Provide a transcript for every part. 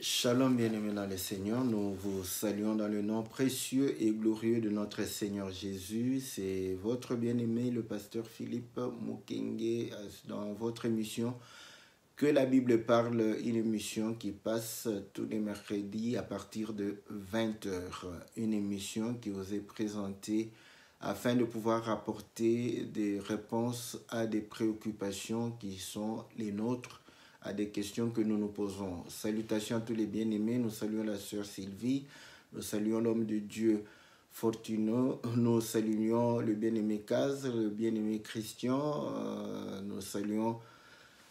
Shalom bien-aimés dans le Seigneur, nous vous saluons dans le nom précieux et glorieux de notre Seigneur Jésus. C'est votre bien-aimé, le pasteur Philippe Mukenge, dans votre émission Que la Bible parle, une émission qui passe tous les mercredis à partir de 20h. Une émission qui vous est présentée afin de pouvoir apporter des réponses à des préoccupations qui sont les nôtres, à des questions que nous nous posons. Salutations à tous les bien-aimés, nous saluons la sœur Sylvie, nous saluons l'homme de Dieu Fortuno, nous saluons le bien-aimé Kaz, le bien-aimé Christian, nous saluons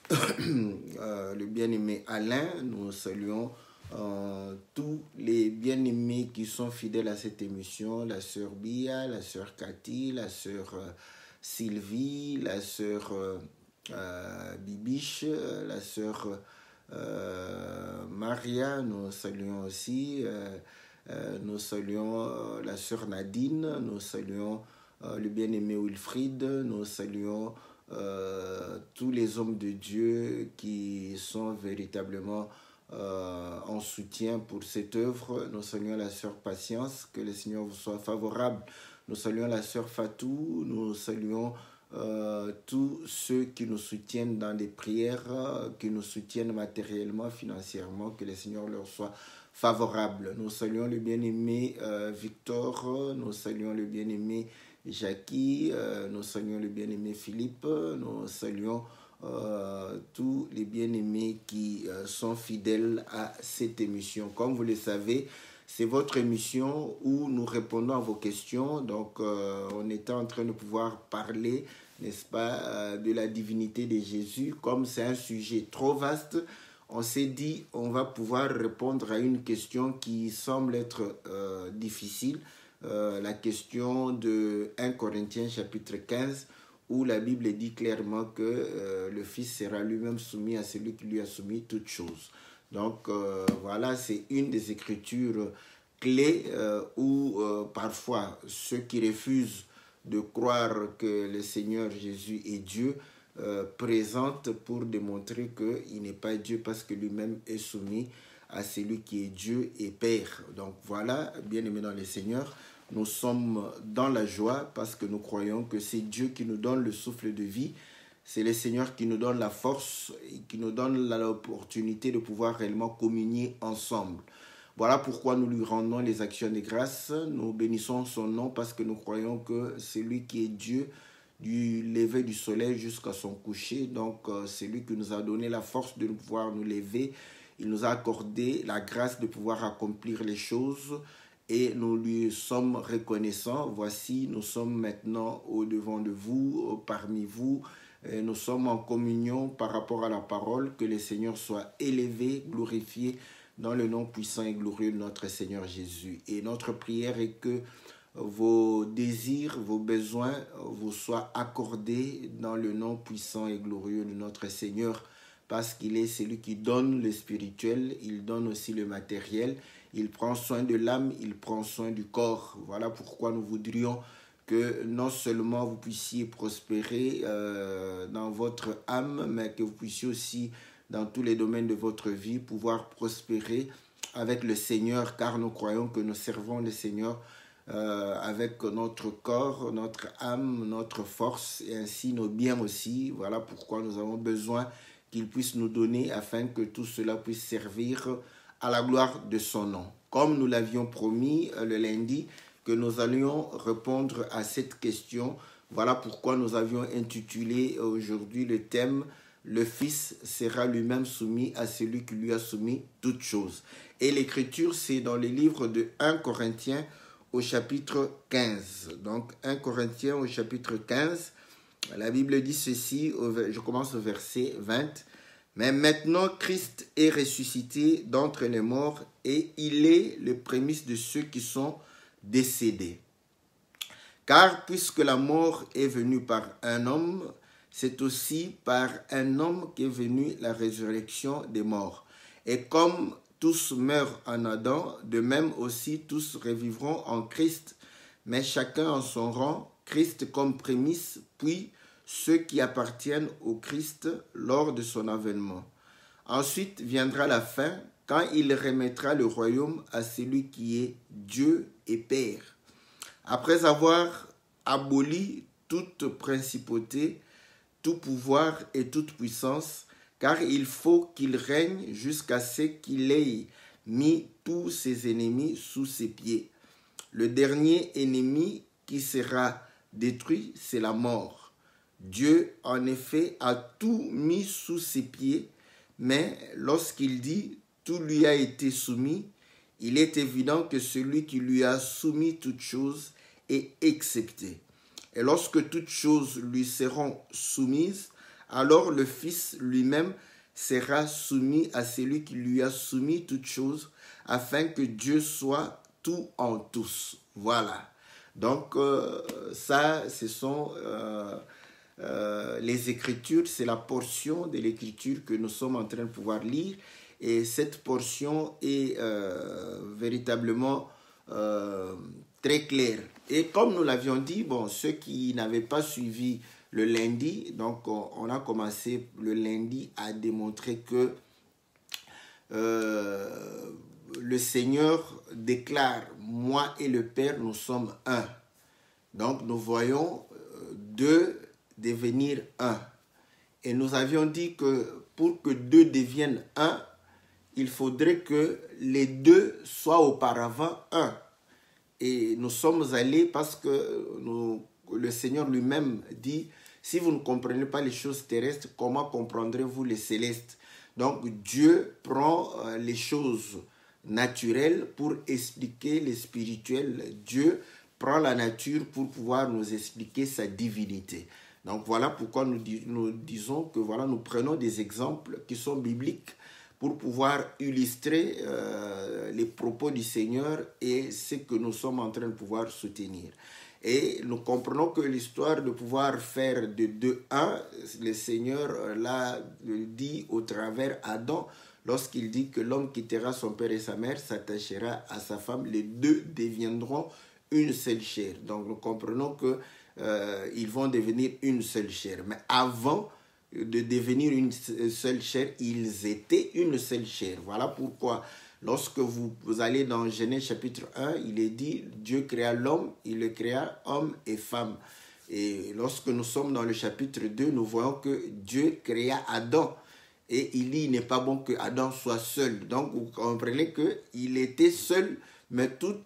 le bien-aimé Alain, nous saluons tous les bien-aimés qui sont fidèles à cette émission, la sœur Bia, la sœur Cathy, la sœur Sylvie, la sœur Bibiche, la sœur Maria, nous saluons aussi, nous saluons la sœur Nadine, nous saluons le bien-aimé Wilfried, nous saluons tous les hommes de Dieu qui sont véritablement en soutien pour cette œuvre. Nous saluons la sœur Patience, que le Seigneur vous soit favorable. Nous saluons la sœur Fatou, nous saluons tous ceux qui nous soutiennent dans les prières, qui nous soutiennent matériellement, financièrement, que le Seigneur leur soit favorable. Nous saluons le bien-aimé Victor, nous saluons le bien-aimé Jackie, nous saluons le bien-aimé Philippe, nous saluons tous les bien-aimés qui sont fidèles à cette émission. Comme vous le savez, c'est votre émission où nous répondons à vos questions. Donc, on était en train de pouvoir parler, n'est-ce pas, de la divinité de Jésus. Comme c'est un sujet trop vaste, on s'est dit on va pouvoir répondre à une question qui semble être difficile. La question de 1 Corinthiens chapitre 15, où la Bible dit clairement que le Fils sera lui-même soumis à celui qui lui a soumis toutes choses. Donc voilà, c'est une des écritures clés où parfois ceux qui refusent de croire que le Seigneur Jésus est Dieu présentent pour démontrer qu'il n'est pas Dieu parce que lui-même est soumis à celui qui est Dieu et Père. Donc voilà, bien-aimés dans le Seigneur, nous sommes dans la joie parce que nous croyons que c'est Dieu qui nous donne le souffle de vie. C'est le Seigneur qui nous donne la force et qui nous donne l'opportunité de pouvoir réellement communier ensemble. Voilà pourquoi nous lui rendons les actions de grâce. Nous bénissons son nom parce que nous croyons que c'est lui qui est Dieu du lever du soleil jusqu'à son coucher. Donc c'est lui qui nous a donné la force de pouvoir nous lever. Il nous a accordé la grâce de pouvoir accomplir les choses et nous lui sommes reconnaissants. Voici, nous sommes maintenant au-devant de vous, parmi vous. Et nous sommes en communion par rapport à la parole. Que le Seigneur soit élevé, glorifié dans le nom puissant et glorieux de notre Seigneur Jésus. Et notre prière est que vos désirs, vos besoins vous soient accordés dans le nom puissant et glorieux de notre Seigneur, parce qu'il est celui qui donne le spirituel, il donne aussi le matériel, il prend soin de l'âme, il prend soin du corps. Voilà pourquoi nous voudrions que non seulement vous puissiez prospérer dans votre âme, mais que vous puissiez aussi, dans tous les domaines de votre vie, pouvoir prospérer avec le Seigneur, car nous croyons que nous servons le Seigneur avec notre corps, notre âme, notre force et ainsi nos biens aussi. Voilà pourquoi nous avons besoin qu'il puisse nous donner afin que tout cela puisse servir à la gloire de son nom. Comme nous l'avions promis le lundi, que nous allions répondre à cette question. Voilà pourquoi nous avions intitulé aujourd'hui le thème « Le Fils sera lui-même soumis à celui qui lui a soumis toutes choses ». Et l'écriture, c'est dans le livre de 1 Corinthiens au chapitre 15. Donc 1 Corinthiens au chapitre 15, la Bible dit ceci, je commence au verset 20. « Mais maintenant, Christ est ressuscité d'entre les morts et il est le prémisse de ceux qui sont décédés. Car puisque la mort est venue par un homme, c'est aussi par un homme qu'est venue la résurrection des morts. Et comme tous meurent en Adam, de même aussi tous revivront en Christ, mais chacun en son rang, Christ comme prémisse, puis ceux qui appartiennent au Christ lors de son avènement. Ensuite viendra la fin, quand il remettra le royaume à celui qui est Dieu et Père. Après avoir aboli toute principauté, tout pouvoir et toute puissance, car il faut qu'il règne jusqu'à ce qu'il ait mis tous ses ennemis sous ses pieds. Le dernier ennemi qui sera détruit, c'est la mort. Dieu, en effet, a tout mis sous ses pieds, mais lorsqu'il dit « tout lui a été soumis », il est évident que celui qui lui a soumis toutes choses est excepté. Et lorsque toutes choses lui seront soumises, alors le Fils lui-même sera soumis à celui qui lui a soumis toutes choses, afin que Dieu soit tout en tous. Voilà. Donc, ça, ce sont les Écritures, c'est la portion de l'Écriture que nous sommes en train de pouvoir lire. Et cette portion est véritablement très claire. Et comme nous l'avions dit, bon, ceux qui n'avaient pas suivi le lundi, donc on a commencé le lundi à démontrer que le Seigneur déclare « Moi et le Père, nous sommes un ». Donc nous voyons deux devenir un. Et nous avions dit que pour que deux deviennent un, il faudrait que les deux soient auparavant un. Et nous sommes allés parce que le Seigneur lui-même dit, si vous ne comprenez pas les choses terrestres, comment comprendrez-vous les célestes? Donc Dieu prend les choses naturelles pour expliquer les spirituelles. Dieu prend la nature pour pouvoir nous expliquer sa divinité. Donc voilà pourquoi nous disons que voilà, nous prenons des exemples qui sont bibliques pour pouvoir illustrer les propos du Seigneur et ce que nous sommes en train de pouvoir soutenir. Et nous comprenons que l'histoire de pouvoir faire de 2 1, le Seigneur l'a dit au travers Adam, lorsqu'il dit que l'homme quittera son père et sa mère, s'attachera à sa femme, les deux deviendront une seule chair. Donc nous comprenons que ils vont devenir une seule chair. Mais avant de devenir une seule chair, ils étaient une seule chair. Voilà pourquoi, lorsque vous allez dans Genèse chapitre 1, il est dit, Dieu créa l'homme, il le créa homme et femme. Et lorsque nous sommes dans le chapitre 2, nous voyons que Dieu créa Adam. Et il dit, il n'est pas bon que Adam soit seul. Donc vous comprenez qu'il était seul, mais tout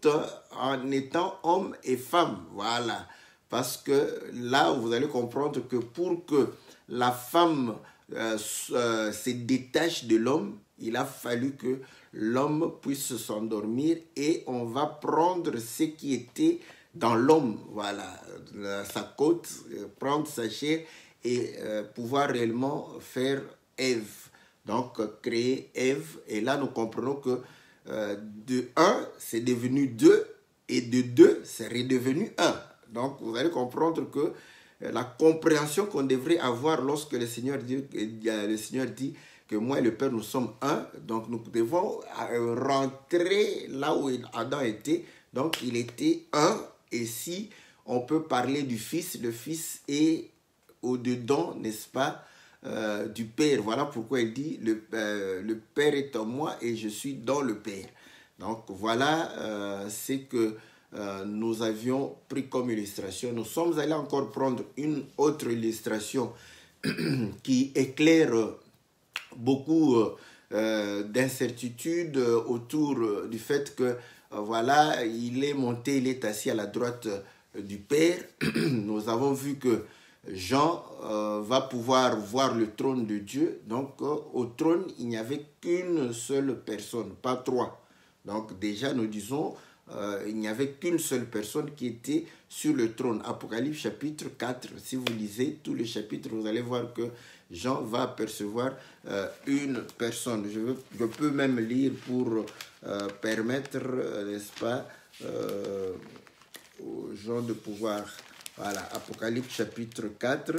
en étant homme et femme. Voilà. Parce que là, vous allez comprendre que pour que la femme se détache de l'homme, il a fallu que l'homme puisse s'endormir et on va prendre ce qui était dans l'homme, voilà, sa côte, prendre sa chair et pouvoir réellement faire Ève. Donc, créer Ève. Et là, nous comprenons que de 1, c'est devenu 2 et de 2, c'est redevenu 1. Donc, vous allez comprendre que la compréhension qu'on devrait avoir lorsque le Seigneur dit que moi et le Père, nous sommes un. Donc, nous devons rentrer là où Adam était. Donc, il était un. Et si on peut parler du Fils, le Fils est au-dedans, n'est-ce pas, du Père. Voilà pourquoi il dit, le Père est en moi et je suis dans le Père. Donc, voilà, c'est que nous avions pris comme illustration. Nous sommes allés encore prendre une autre illustration qui éclaire beaucoup d'incertitudes autour du fait que voilà, il est monté, il est assis à la droite du Père. Nous avons vu que Jean va pouvoir voir le trône de Dieu. Donc au trône, il n'y avait qu'une seule personne, pas 3. Donc déjà, nous disons il n'y avait qu'une seule personne qui était sur le trône. Apocalypse chapitre 4, si vous lisez tout le chapitre, vous allez voir que Jean va apercevoir une personne. Je peux même lire pour permettre, n'est-ce pas, aux gens de pouvoir. Voilà, Apocalypse chapitre 4.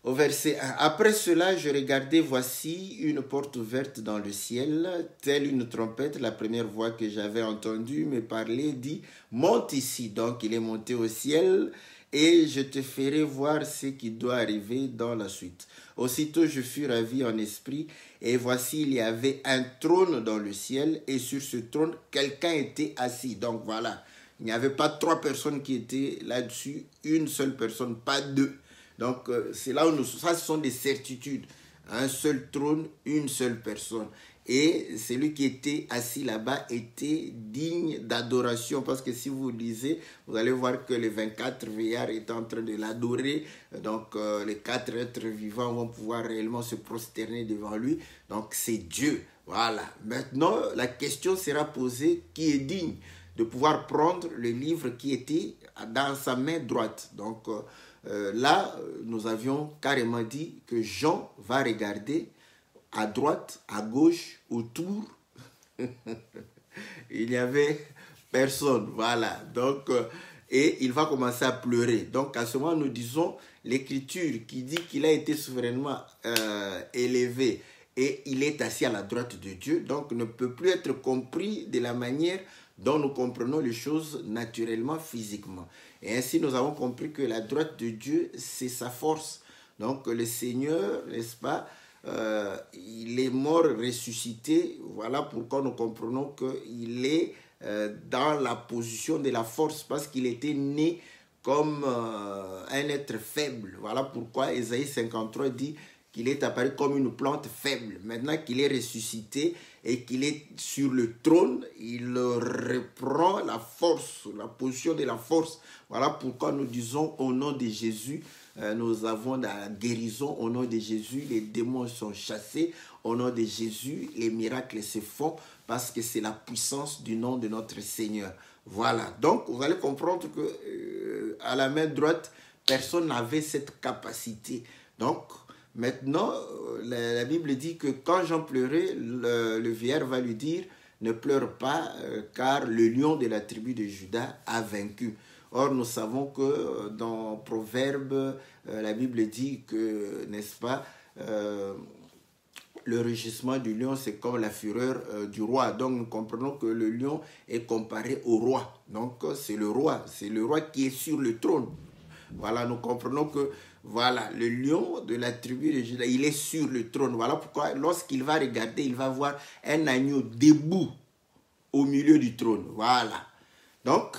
Au verset 1. Après cela, je regardais, voici une porte ouverte dans le ciel, telle une trompette. La première voix que j'avais entendue me parlait, dit, monte ici. Donc il est monté au ciel et je te ferai voir ce qui doit arriver dans la suite. Aussitôt je fus ravi en esprit, et voici il y avait un trône dans le ciel, et sur ce trône quelqu'un était assis. Donc voilà, il n'y avait pas 3 personnes qui étaient là-dessus, une seule personne, pas 2. Donc c'est là où ça ce sont des certitudes. Un seul trône, une seule personne. Et celui qui était assis là-bas était digne d'adoration, parce que si vous lisez, vous allez voir que les 24 vieillards étaient en train de l'adorer. Donc les 4 êtres vivants vont pouvoir réellement se prosterner devant lui. Donc c'est Dieu. Voilà. Maintenant, la question sera posée, qui est digne de pouvoir prendre le livre qui était dans sa main droite? Donc là, nous avions carrément dit que Jean va regarder à droite, à gauche, autour. Il n'y avait personne. Voilà. Donc, et il va commencer à pleurer. Donc, à ce moment, nous disons l'écriture qui dit qu'il a été souverainement élevé et il est assis à la droite de Dieu. Donc, ne peut plus être compris de la manière dont nous comprenons les choses naturellement, physiquement. Et ainsi, nous avons compris que la droite de Dieu, c'est sa force. Donc, le Seigneur, n'est-ce pas, il est mort, ressuscité. Voilà pourquoi nous comprenons qu'il est dans la position de la force, parce qu'il était né comme un être faible. Voilà pourquoi Ésaïe 53 dit qu'il est apparu comme une plante faible. Maintenant qu'il est ressuscité et qu'il est sur le trône, il reprend la force, la position de la force. Voilà pourquoi nous disons au nom de Jésus, nous avons la guérison. Au nom de Jésus, les démons sont chassés. Au nom de Jésus, les miracles se font, parce que c'est la puissance du nom de notre Seigneur. Voilà. Donc, vous allez comprendre que à la main droite, personne n'avait cette capacité. Donc, maintenant, la Bible dit que quand Jean pleurait, le vieillard va lui dire « Ne pleure pas, car le lion de la tribu de Juda a vaincu. » Or, nous savons que dans Proverbe, la Bible dit que, n'est-ce pas, le rugissement du lion, c'est comme la fureur du roi. Donc, nous comprenons que le lion est comparé au roi. Donc, c'est le roi qui est sur le trône. Voilà, nous comprenons que, voilà, le lion de la tribu de Juda, il est sur le trône. Voilà pourquoi, lorsqu'il va regarder, il va voir un agneau debout au milieu du trône. Voilà. Donc,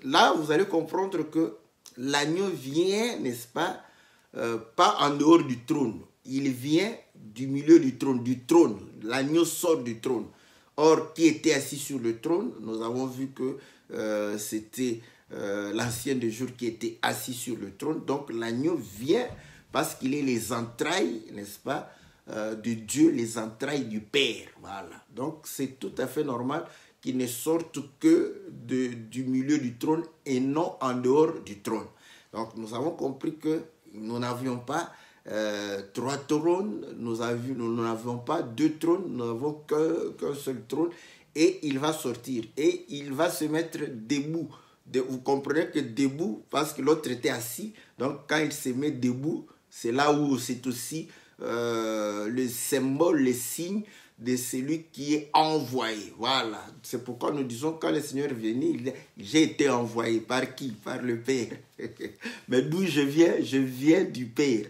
là, vous allez comprendre que l'agneau vient, n'est-ce pas, pas en dehors du trône. Il vient du milieu du trône. L'agneau sort du trône. Or, qui était assis sur le trône? Nous avons vu que c'était l'ancien des jours qui était assis sur le trône. Donc, l'agneau vient parce qu'il est les entrailles, n'est-ce pas, de Dieu, les entrailles du Père. Voilà. Donc, c'est tout à fait normal qui ne sortent que du milieu du trône et non en dehors du trône. Donc nous avons compris que nous n'avions pas 3 trônes, nous n'avions pas 2 trônes, nous n'avons qu'un seul trône, et il va sortir et il va se mettre debout. Vous comprenez que debout, parce que l'autre était assis, donc quand il se met debout, c'est là où c'est aussi le symbole, le signe de celui qui est envoyé. Voilà. C'est pourquoi nous disons, quand le Seigneur est venu, j'ai été envoyé. Par qui? Par le Père. Mais d'où je viens du Père.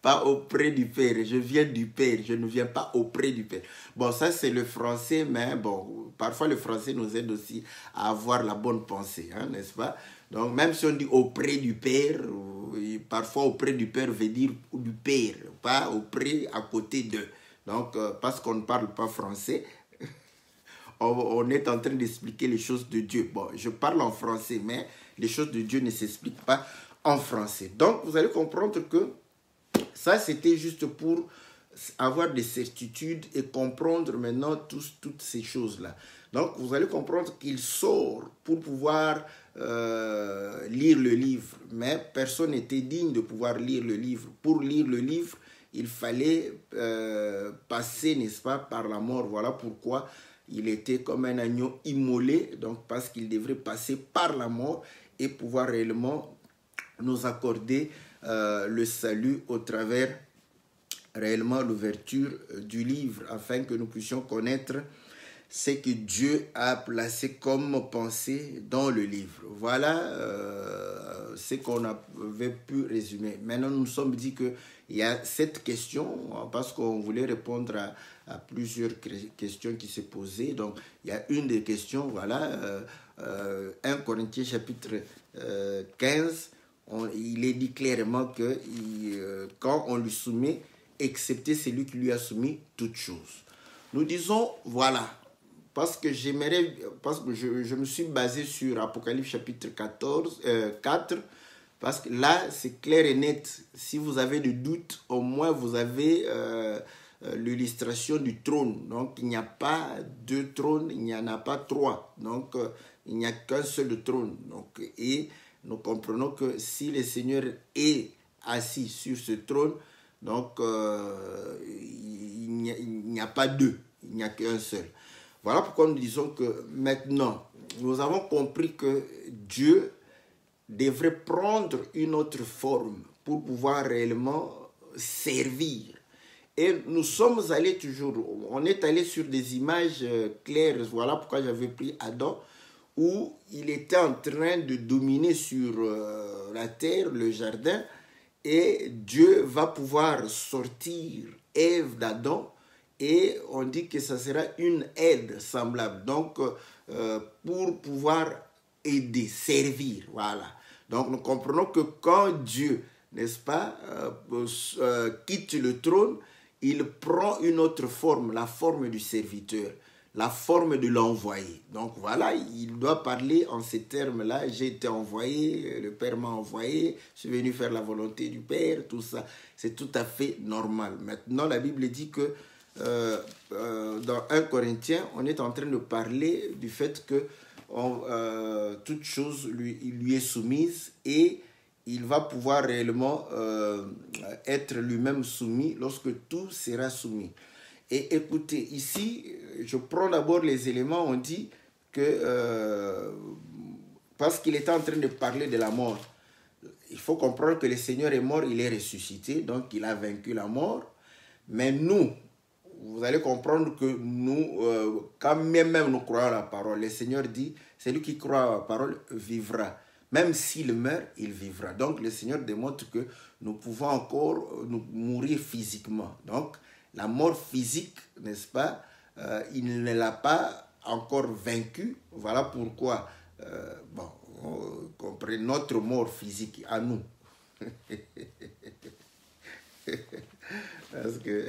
Pas auprès du Père. Je viens du Père. Je ne viens pas auprès du Père. Bon, ça c'est le français, mais bon, parfois le français nous aide aussi à avoir la bonne pensée, hein, n'est-ce pas? Donc, même si on dit auprès du Père, parfois auprès du Père veut dire du Père, pas auprès, à côté d'eux. Donc, parce qu'on ne parle pas français, on est en train d'expliquer les choses de Dieu. Bon, je parle en français, mais les choses de Dieu ne s'expliquent pas en français. Donc, vous allez comprendre que ça, c'était juste pour avoir des certitudes et comprendre maintenant toutes ces choses-là. Donc, vous allez comprendre qu'il sort pour pouvoir lire le livre. Mais personne n'était digne de pouvoir lire le livre. Pour lire le livre, il fallait passer, n'est-ce pas, par la mort. Voilà pourquoi il était comme un agneau immolé, donc parce qu'il devrait passer par la mort et pouvoir réellement nous accorder le salut au travers réellement l'ouverture du livre, afin que nous puissions connaître ce que Dieu a placé comme pensée dans le livre. Voilà ce qu'on avait pu résumer. Maintenant, nous nous sommes dit qu'il y a cette question, parce qu'on voulait répondre à plusieurs questions qui se posaient. Donc, il y a une des questions, voilà, 1 Corinthiens chapitre 15, il est dit clairement que quand on lui soumet, excepté celui qui lui a soumis toutes choses. Nous disons, voilà, parce que je me suis basé sur Apocalypse chapitre 4, parce que là, c'est clair et net. Si vous avez des doutes, au moins vous avez l'illustration du trône. Donc, il n'y a pas deux trônes, il n'y en a pas trois. Donc, il n'y a qu'un seul trône. Donc, et nous comprenons que si le Seigneur est assis sur ce trône, donc il n'y a pas deux, il n'y a qu'un seul. Voilà pourquoi nous disons que maintenant, nous avons compris que Dieu devrait prendre une autre forme pour pouvoir réellement servir. Et nous sommes allés toujours, on est allé sur des images claires. Voilà pourquoi j'avais pris Adam, où il était en train de dominer sur la terre, le jardin, et Dieu va pouvoir sortir Ève d'Adam, et on dit que ça sera une aide semblable. Donc, pour pouvoir aider, servir, voilà. Donc, nous comprenons que quand Dieu, n'est-ce pas, quitte le trône, il prend une autre forme, la forme du serviteur, la forme de l'envoyé. Donc voilà, il doit parler en ces termes-là. J'ai été envoyé, le Père m'a envoyé, je suis venu faire la volonté du Père, tout ça. C'est tout à fait normal. Maintenant, la Bible dit que dans 1 Corinthiens, on est en train de parler du fait que toute chose lui est soumise, et il va pouvoir réellement être lui-même soumis lorsque tout sera soumis. Et écoutez, ici, je prends d'abord les éléments. On dit que parce qu'il était en train de parler de la mort, il faut comprendre que le Seigneur est mort, il est ressuscité, donc il a vaincu la mort. Mais nous, vous allez comprendre que nous, quand même nous croyons à la parole, le Seigneur dit, celui qui croit à la parole vivra. Même s'il meurt, il vivra. Donc le Seigneur démontre que nous pouvons encore nous mourir physiquement. Donc la mort physique, n'est-ce pas, il ne l'a pas encore vaincu. Voilà pourquoi, comprenez, notre mort physique à nous. Parce que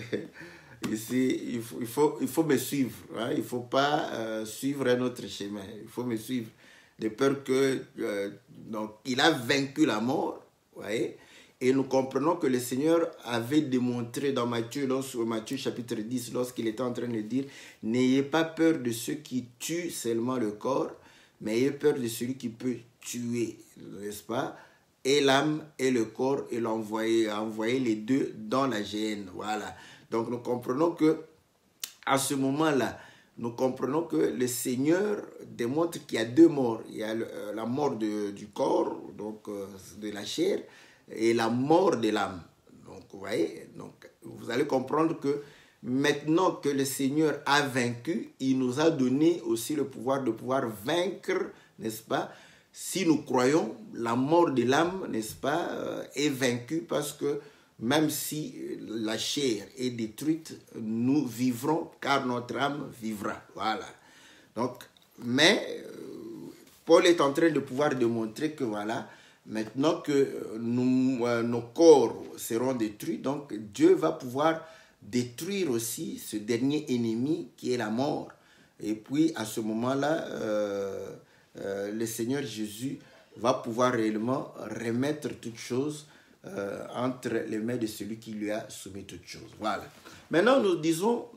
ici, il faut me suivre. Hein? Il ne faut pas suivre un autre chemin. Il faut me suivre. De peur que... donc, il a vaincu la mort. Voyez? Et nous comprenons que le Seigneur avait démontré dans Matthieu chapitre 10, lorsqu'il était en train de dire « N'ayez pas peur de ceux qui tuent seulement le corps, mais ayez peur de celui qui peut tuer. » N'est-ce pas? Et l'âme et le corps, et envoyer les deux dans la géhenne. Voilà. Donc nous comprenons que à ce moment-là, nous comprenons que le Seigneur démontre qu'il y a deux morts. Il y a la mort du corps, donc de la chair, et la mort de l'âme. Donc, vous voyez, donc, vous allez comprendre que maintenant que le Seigneur a vaincu, il nous a donné aussi le pouvoir de pouvoir vaincre, n'est-ce pas? Si nous croyons, la mort de l'âme, n'est-ce pas, est vaincue, parce que même si la chair est détruite, nous vivrons car notre âme vivra. Voilà. Donc, mais Paul est en train de pouvoir démontrer que voilà, maintenant que nos corps seront détruits, donc Dieu va pouvoir détruire aussi ce dernier ennemi qui est la mort. Et puis à ce moment-là, le Seigneur Jésus va pouvoir réellement remettre toutes choses entre les mains de celui qui lui a soumis toutes choses. Voilà. Maintenant, nous disons,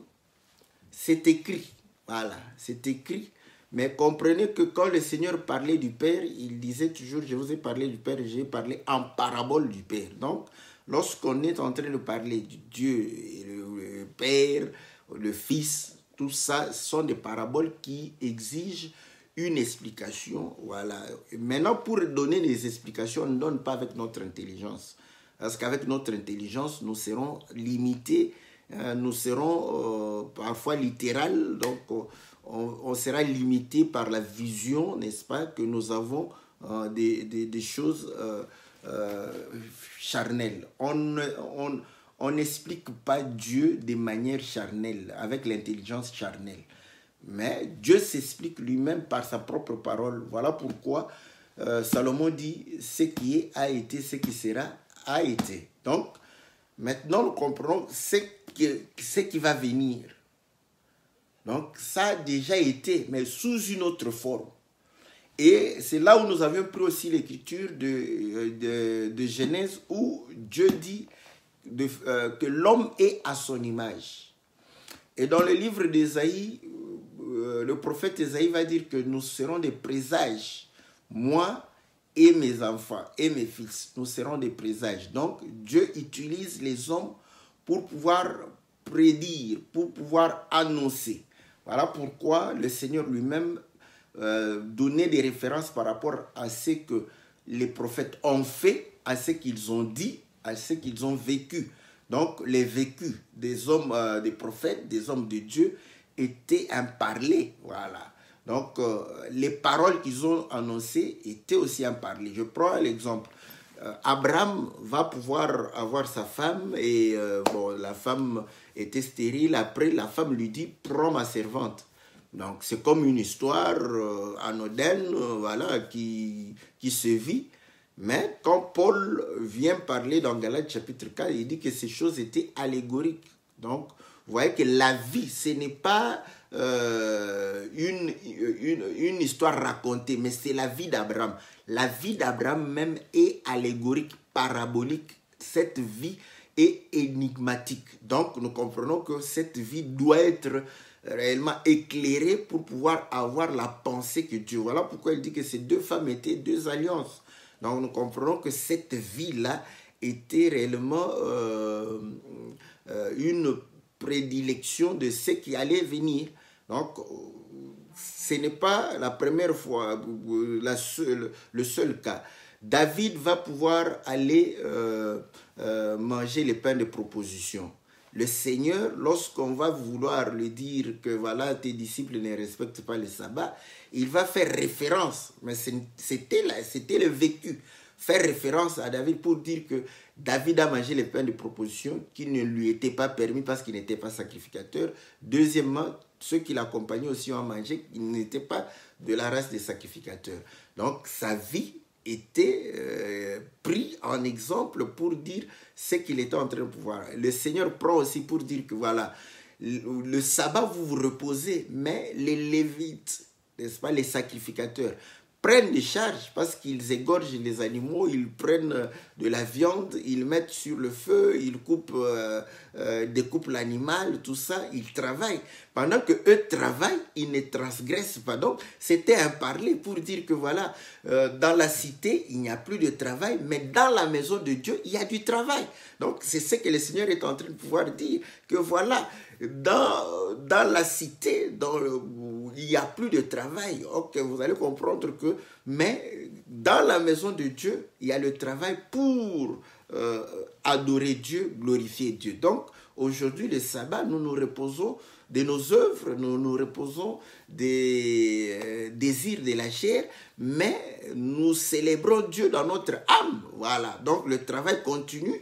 c'est écrit. Voilà, c'est écrit. Mais comprenez que quand le Seigneur parlait du Père, il disait toujours, je vous ai parlé du Père, j'ai parlé en parabole du Père. Donc, lorsqu'on est en train de parler du Dieu, le Père, le Fils, tout ça sont des paraboles qui exigent une explication. Voilà. Maintenant, pour donner des explications, on ne donne pas avec notre intelligence. Parce qu'avec notre intelligence, nous serons limités Nous serons parfois littéral, donc on sera limité par la vision, n'est-ce pas, que nous avons des choses charnelles. On n'explique pas Dieu de manière charnelle, avec l'intelligence charnelle. Mais Dieu s'explique lui-même par sa propre parole. Voilà pourquoi Salomon dit, ce qui est a été, ce qui sera a été. Donc, maintenant nous comprenons ce qui va venir. Donc, ça a déjà été, mais sous une autre forme. Et c'est là où nous avions pris aussi l'écriture de Genèse, où Dieu dit que l'homme est à son image. Et dans le livre d'Ésaïe, le prophète Ésaïe va dire que nous serons des présages. Moi et mes enfants et mes fils, nous serons des présages. Donc, Dieu utilise les hommes pour pouvoir prédire, pour pouvoir annoncer. Voilà pourquoi le Seigneur lui-même donnait des références par rapport à ce que les prophètes ont fait, à ce qu'ils ont dit, à ce qu'ils ont vécu. Donc, les vécus des hommes, des prophètes, des hommes de Dieu étaient imparlés. Voilà. Donc, les paroles qu'ils ont annoncées étaient aussi imparlées. Je prends l'exemple. Abraham va pouvoir avoir sa femme et la femme était stérile. Après, la femme lui dit, prends ma servante. Donc, c'est comme une histoire anodine, voilà, qui se vit. Mais quand Paul vient parler dans Galates chapitre 4, il dit que ces choses étaient allégoriques. Donc, vous voyez que la vie, ce n'est pas une histoire racontée, mais c'est la vie d'Abraham. La vie d'Abraham même est allégorique, parabolique. Cette vie est énigmatique. Donc, nous comprenons que cette vie doit être réellement éclairée pour pouvoir avoir la pensée que Dieu. Voilà pourquoi il dit que ces deux femmes étaient deux alliances. Donc, nous comprenons que cette vie-là était réellement une prédilection de ce qui allait venir. Donc, ce n'est pas la première fois, le seul cas. David va pouvoir aller manger les pains de proposition. Le Seigneur, lorsqu'on va vouloir lui dire que voilà, tes disciples ne respectent pas le sabbat, il va faire référence, mais c'était le vécu, faire référence à David pour dire que David a mangé les pains de proposition qui ne lui étaient pas permis parce qu'il n'était pas sacrificateur. Deuxièmement, ceux qui l'accompagnaient aussi ont mangé, ils n'étaient pas de la race des sacrificateurs. Donc sa vie était pris en exemple pour dire ce qu'il était en train de pouvoir. Le Seigneur prend aussi pour dire que voilà, le sabbat vous vous reposez, mais les Lévites, n'est-ce pas, les sacrificateurs, prennent des charges parce qu'ils égorgent les animaux, ils prennent de la viande, ils mettent sur le feu, ils découpent l'animal, tout ça, ils travaillent. Pendant que eux travaillent, ils ne transgressent pas. Donc, c'était un parler pour dire que voilà, dans la cité, il n'y a plus de travail, mais dans la maison de Dieu, il y a du travail. Donc, c'est ce que le Seigneur est en train de pouvoir dire, que voilà, dans la cité, il n'y a plus de travail. Ok, vous allez comprendre que, mais dans la maison de Dieu, il y a le travail pour adorer Dieu, glorifier Dieu. Donc, aujourd'hui, le sabbat, nous nous reposons de nos œuvres, nous nous reposons des désirs de la chair, mais nous célébrons Dieu dans notre âme. Voilà, donc le travail continue,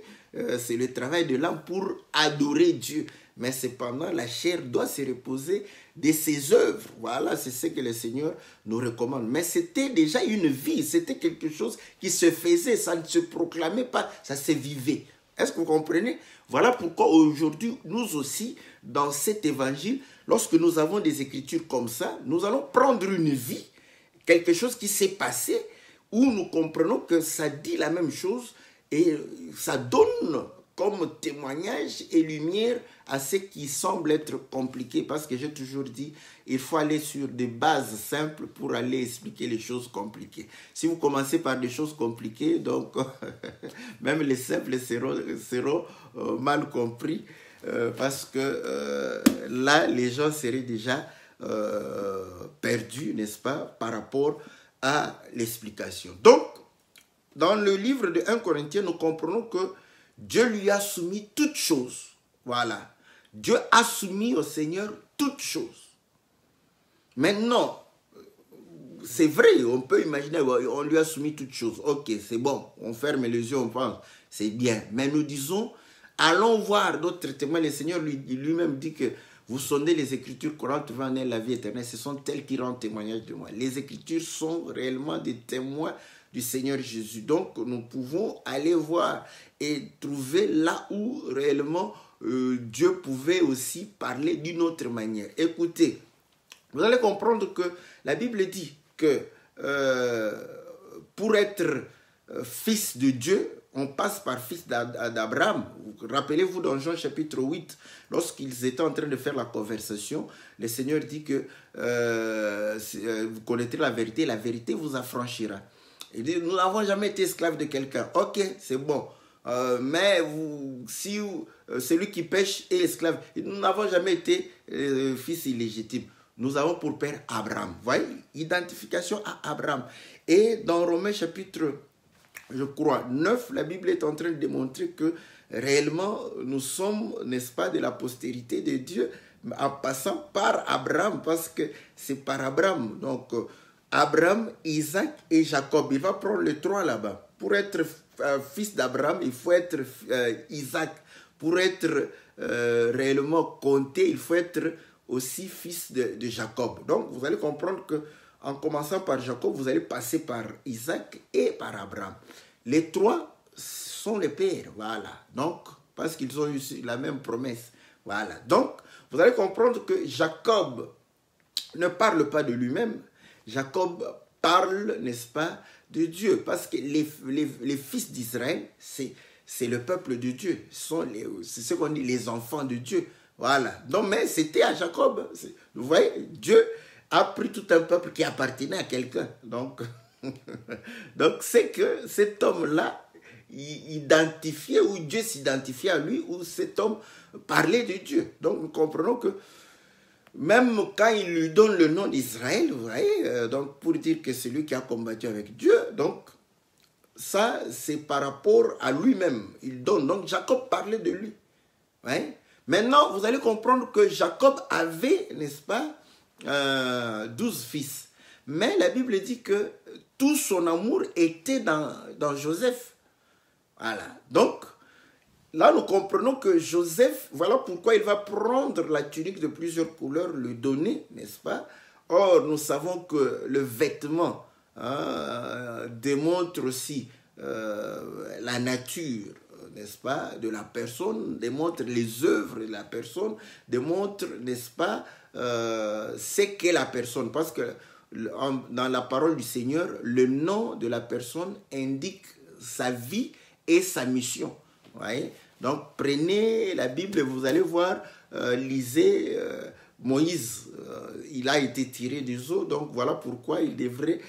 c'est le travail de l'âme pour adorer Dieu. Mais cependant, la chair doit se reposer de ses œuvres. Voilà, c'est ce que le Seigneur nous recommande. Mais c'était déjà une vie, c'était quelque chose qui se faisait, ça ne se proclamait pas, ça se vivait. Est-ce que vous comprenez? Voilà pourquoi aujourd'hui, nous aussi, dans cet évangile, lorsque nous avons des écritures comme ça, nous allons prendre une vie, quelque chose qui s'est passé, où nous comprenons que ça dit la même chose et ça donne comme témoignage et lumière à ce qui semble être compliqué, parce que j'ai toujours dit, il faut aller sur des bases simples pour aller expliquer les choses compliquées. Si vous commencez par des choses compliquées, donc même les simples seront mal compris, parce que là, les gens seraient déjà perdus, n'est-ce pas, par rapport à l'explication. Donc, dans le livre de 1 Corinthiens, nous comprenons que Dieu lui a soumis toutes choses. Voilà. Dieu a soumis au Seigneur toutes choses. Maintenant, c'est vrai, on peut imaginer, on lui a soumis toutes choses. Ok, c'est bon, on ferme les yeux, on pense, c'est bien. Mais nous disons, allons voir d'autres témoins. Le Seigneur lui-même dit que vous sondez les Écritures courantes devant elles la vie éternelle. Ce sont elles qui rendent témoignage de moi. Les Écritures sont réellement des témoins du Seigneur Jésus. Donc, nous pouvons aller voir et trouver là où réellement Dieu pouvait aussi parler d'une autre manière. Écoutez, vous allez comprendre que la Bible dit que pour être fils de Dieu, on passe par fils d'Abraham. Rappelez-vous dans Jean chapitre 8, lorsqu'ils étaient en train de faire la conversation, le Seigneur dit que vous connaîtrez la vérité vous affranchira. Il dit, nous n'avons jamais été esclaves de quelqu'un. Ok, c'est bon. Mais si celui qui pêche est esclave, nous n'avons jamais été fils illégitimes. Nous avons pour père Abraham. Vous voyez, identification à Abraham. Et dans Romains chapitre, je crois, 9, la Bible est en train de démontrer que réellement, nous sommes, n'est-ce pas, de la postérité de Dieu, en passant par Abraham, parce que c'est par Abraham. Donc, Abraham, Isaac et Jacob. Il va prendre les trois là-bas. Pour être fils d'Abraham, il faut être Isaac. Pour être réellement compté, il faut être aussi fils de Jacob. Donc, vous allez comprendre que en commençant par Jacob, vous allez passer par Isaac et par Abraham. Les trois sont les pères, voilà. Donc, parce qu'ils ont eu la même promesse. Voilà. Donc, vous allez comprendre que Jacob ne parle pas de lui-même. Jacob parle, n'est-ce pas, de Dieu. Parce que les fils d'Israël, c'est le peuple de Dieu. C'est ce qu'on dit les enfants de Dieu. Voilà. Donc, mais c'était à Jacob. Vous voyez, Dieu a pris tout un peuple qui appartenait à quelqu'un. Donc c'est que cet homme-là identifiait, ou Dieu s'identifiait à lui, ou cet homme parlait de Dieu. Donc nous comprenons que même quand il lui donne le nom d'Israël, vous voyez, donc pour dire que c'est lui qui a combattu avec Dieu, donc ça c'est par rapport à lui-même. Il donne. Donc Jacob parlait de lui. Ouais. Maintenant, vous allez comprendre que Jacob avait, n'est-ce pas, 12 fils. Mais la Bible dit que tout son amour était dans Joseph. Voilà. Donc, là, nous comprenons que Joseph, voilà pourquoi il va prendre la tunique de plusieurs couleurs, le donner, n'est-ce pas? Or, nous savons que le vêtement démontre aussi la nature, n'est-ce pas, de la personne, démontre les œuvres de la personne, démontre, n'est-ce pas, ce qu'est la personne. Parce que dans la parole du Seigneur, le nom de la personne indique sa vie et sa mission. Vous voyez? Donc, prenez la Bible, vous allez voir, lisez Moïse. Il a été tiré des eaux, donc voilà pourquoi il devrait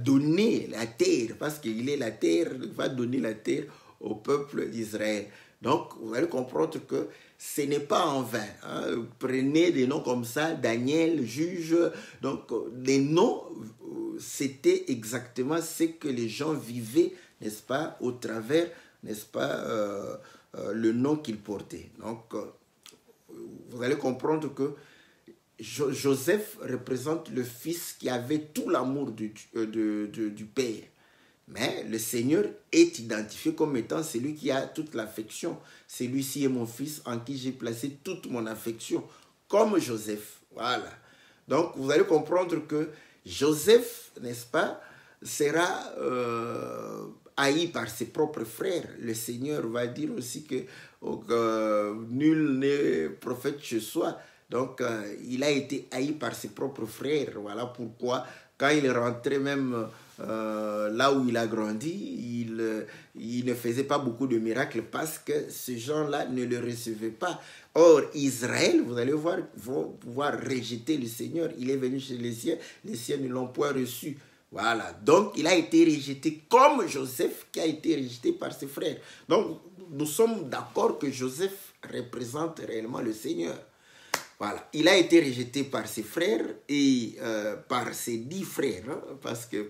donner la terre, parce qu'il est la terre, il va donner la terre au peuple d'Israël. Donc, vous allez comprendre que ce n'est pas en vain. Hein. Prenez des noms comme ça, Daniel, juge. Donc, les noms, c'était exactement ce que les gens vivaient, n'est-ce pas, au travers, n'est-ce pas, le nom qu'ils portaient. Donc, vous allez comprendre que Joseph représente le fils qui avait tout l'amour du père. Mais le Seigneur est identifié comme étant celui qui a toute l'affection. Celui-ci est mon fils en qui j'ai placé toute mon affection, comme Joseph. Voilà. Donc, vous allez comprendre que Joseph, n'est-ce pas, sera haï par ses propres frères. Le Seigneur va dire aussi que nul n'est prophète chez soi. Donc, il a été haï par ses propres frères. Voilà pourquoi, quand il rentrait même là où il a grandi, il ne faisait pas beaucoup de miracles parce que ces gens-là ne le recevaient pas. Or, Israël, vous allez voir, vont pouvoir rejeter le Seigneur. Il est venu chez les siens ne l'ont point reçu. Voilà, donc il a été rejeté comme Joseph qui a été rejeté par ses frères. Donc, nous sommes d'accord que Joseph représente réellement le Seigneur. Voilà, il a été rejeté par ses frères et par ses 10 frères, hein, parce que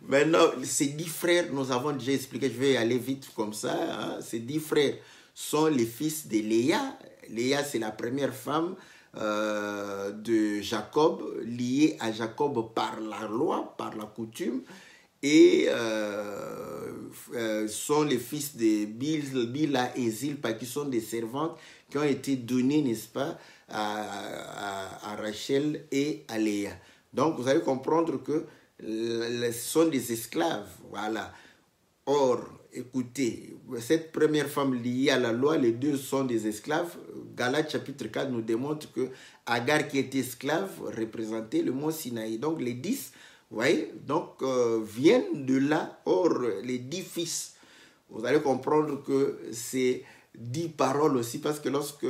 maintenant, ces 10 frères, nous avons déjà expliqué, je vais aller vite comme ça, hein, ces 10 frères sont les fils de Léa. Léa, c'est la première femme de Jacob, liée à Jacob par la loi, par la coutume, et sont les fils de Bilha et Zilpa, qui sont des servantes qui ont été données, n'est-ce pas, à Rachel et à Léa. Donc, vous allez comprendre que ce sont des esclaves, voilà. Or, écoutez, cette première femme liée à la loi, les deux sont des esclaves. Galates chapitre 4 nous démontre que Agar, qui était esclave, représentait le mont Sinaï. Donc, les 10, vous voyez, donc, viennent de là. Or, les 10 fils, vous allez comprendre que c'est 10 paroles aussi, parce que lorsque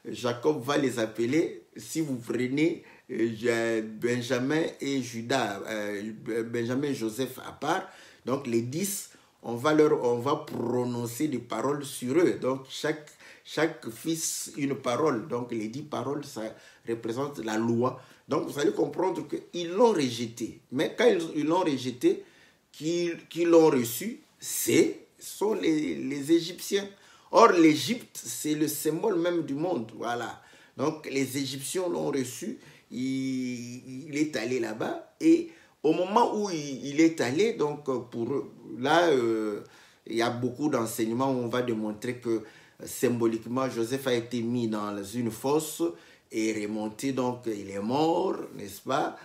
Jacob va les appeler, si vous prenez Benjamin et Judas, Benjamin et Joseph à part, donc les 10, on va prononcer des paroles sur eux. Donc chaque fils une parole. Donc les 10 paroles, ça représente la loi. Donc vous allez comprendre qu'ils l'ont rejeté. Mais quand ils l'ont rejeté, qui l'ont reçu, sont les Égyptiens. Or l'Égypte, c'est le symbole même du monde. Voilà. Donc les Égyptiens l'ont reçu. Il est allé là-bas et au moment où il est allé, donc là, il y a beaucoup d'enseignements où on va démontrer que symboliquement, Joseph a été mis dans une fosse et remonté, donc il est mort, n'est-ce pas?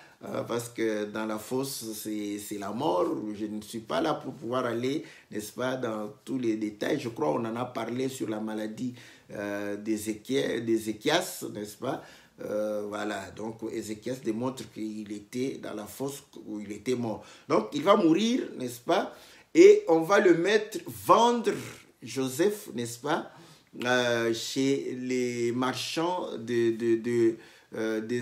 Parce que dans la fosse, c'est la mort. Je ne suis pas là pour pouvoir aller, n'est-ce pas, dans tous les détails. Je crois qu'on en a parlé sur la maladie d'Ézéchias, n'est-ce pas? Voilà, donc Ézéchias démontre qu'il était dans la fosse où il était mort. Donc il va mourir, n'est-ce pas? Et on va le vendre Joseph, n'est-ce pas? Chez les marchands des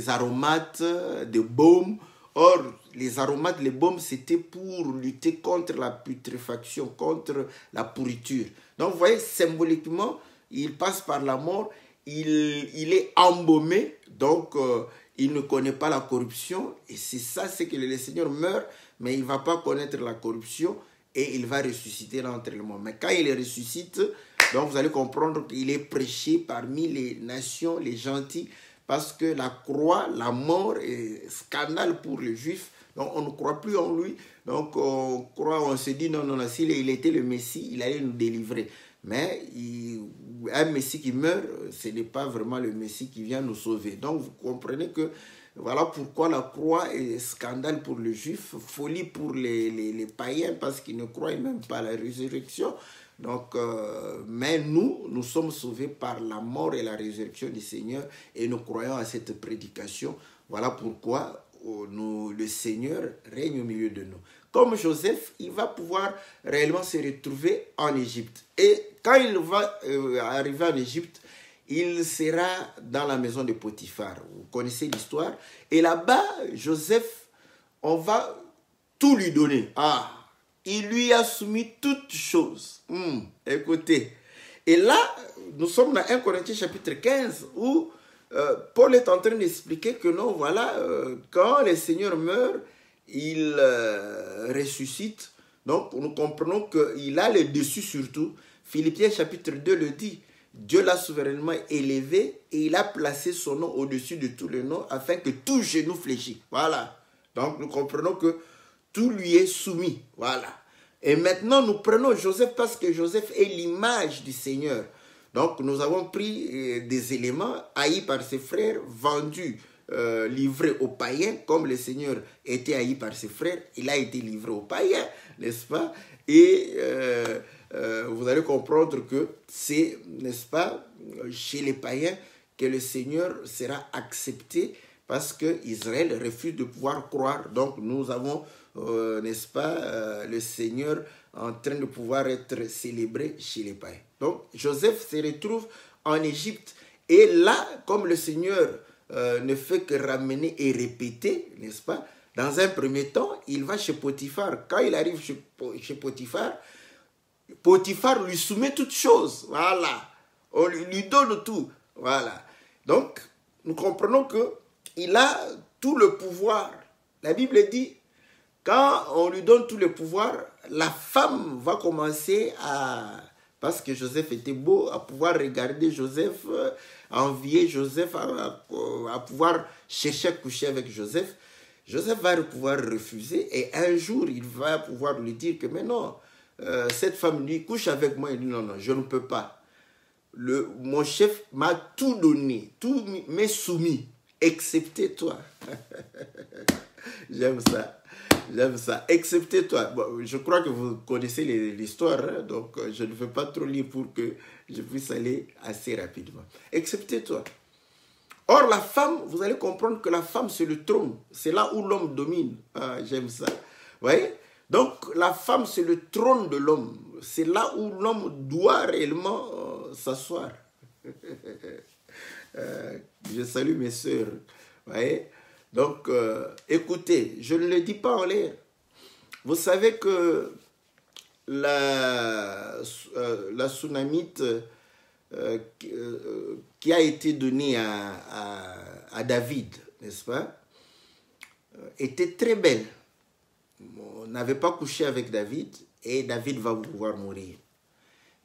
aromates, de baumes. Or, les aromates, les baumes, c'était pour lutter contre la putréfaction, contre la pourriture. Donc, vous voyez, symboliquement, il passe par la mort, il est embaumé, donc il ne connaît pas la corruption. Et c'est ça, c'est que le Seigneur meurt, mais il ne va pas connaître la corruption et il va ressusciter d'entre les morts. Mais quand il ressuscite, donc vous allez comprendre qu'il est prêché parmi les nations, les gentils, parce que la croix, la mort est scandale pour les Juifs. Donc on ne croit plus en lui. Donc on se dit non, s'il était le Messie, il allait nous délivrer. Mais un Messie qui meurt, ce n'est pas vraiment le Messie qui vient nous sauver. Donc vous comprenez que voilà pourquoi la croix est scandale pour les Juifs, folie pour les païens, parce qu'ils ne croient même pas à la résurrection. Donc, mais nous sommes sauvés par la mort et la résurrection du Seigneur et nous croyons à cette prédication. Voilà pourquoi le Seigneur règne au milieu de nous. Comme Joseph, il va pouvoir réellement se retrouver en Égypte. Et quand il va arriver en Égypte, il sera dans la maison de Potiphar. Vous connaissez l'histoire. Et là-bas, Joseph, on va tout lui donner. Il lui a soumis toutes choses. Écoutez. Et là, nous sommes dans 1 Corinthiens chapitre 15 où Paul est en train d'expliquer que non, voilà, quand le Seigneur meurt, il ressuscite. Donc, nous comprenons qu'il a le dessus sur tout. Philippiens chapitre 2 le dit. Dieu l'a souverainement élevé et il a placé son nom au-dessus de tous les noms afin que tout genou fléchisse. Voilà. Donc, nous comprenons que tout lui est soumis. Voilà. Et maintenant, nous prenons Joseph parce que Joseph est l'image du Seigneur. Donc, nous avons pris des éléments haïs par ses frères, vendus, livrés aux païens, comme le Seigneur était haï par ses frères. Il a été livré aux païens, n'est-ce pas? Et vous allez comprendre que c'est, n'est-ce pas, chez les païens que le Seigneur sera accepté parce que Israël refuse de pouvoir croire. Donc nous avons, n'est-ce pas, le Seigneur en train de pouvoir être célébré chez les païens. Donc Joseph se retrouve en Égypte et là, comme le Seigneur ne fait que ramener et répéter, n'est-ce pas, dans un premier temps, il va chez Potiphar. Quand il arrive chez Potiphar, Potiphar lui soumet toutes choses. Voilà. On lui donne tout. Voilà. Donc, nous comprenons qu'il a tout le pouvoir. La Bible dit, quand on lui donne tout le pouvoir, la femme va commencer à... parce que Joseph était beau, à pouvoir regarder Joseph, à envier Joseph, à pouvoir chercher à coucher avec Joseph, Joseph va pouvoir refuser et un jour il va pouvoir lui dire que mais non, cette femme lui couche avec moi. Il dit non, non, je ne peux pas. Mon chef m'a tout donné, tout m'est soumis, excepté toi. J'aime ça. J'aime ça. Excepté toi. Bon, je crois que vous connaissez l'histoire, hein, donc je ne vais pas trop lire pour que je puisse aller assez rapidement. Excepté toi. Or, la femme, vous allez comprendre que la femme, c'est le trône. C'est là où l'homme domine. Ah, j'aime ça. Vous voyez? Donc, la femme, c'est le trône de l'homme. C'est là où l'homme doit réellement s'asseoir. Je salue mes sœurs. Vous voyez? Donc, écoutez, je ne le dis pas en l'air. Vous savez que la Sunamite qui a été donnée à David, n'est-ce pas, était très belle. On n'avait pas couché avec David et David va pouvoir mourir.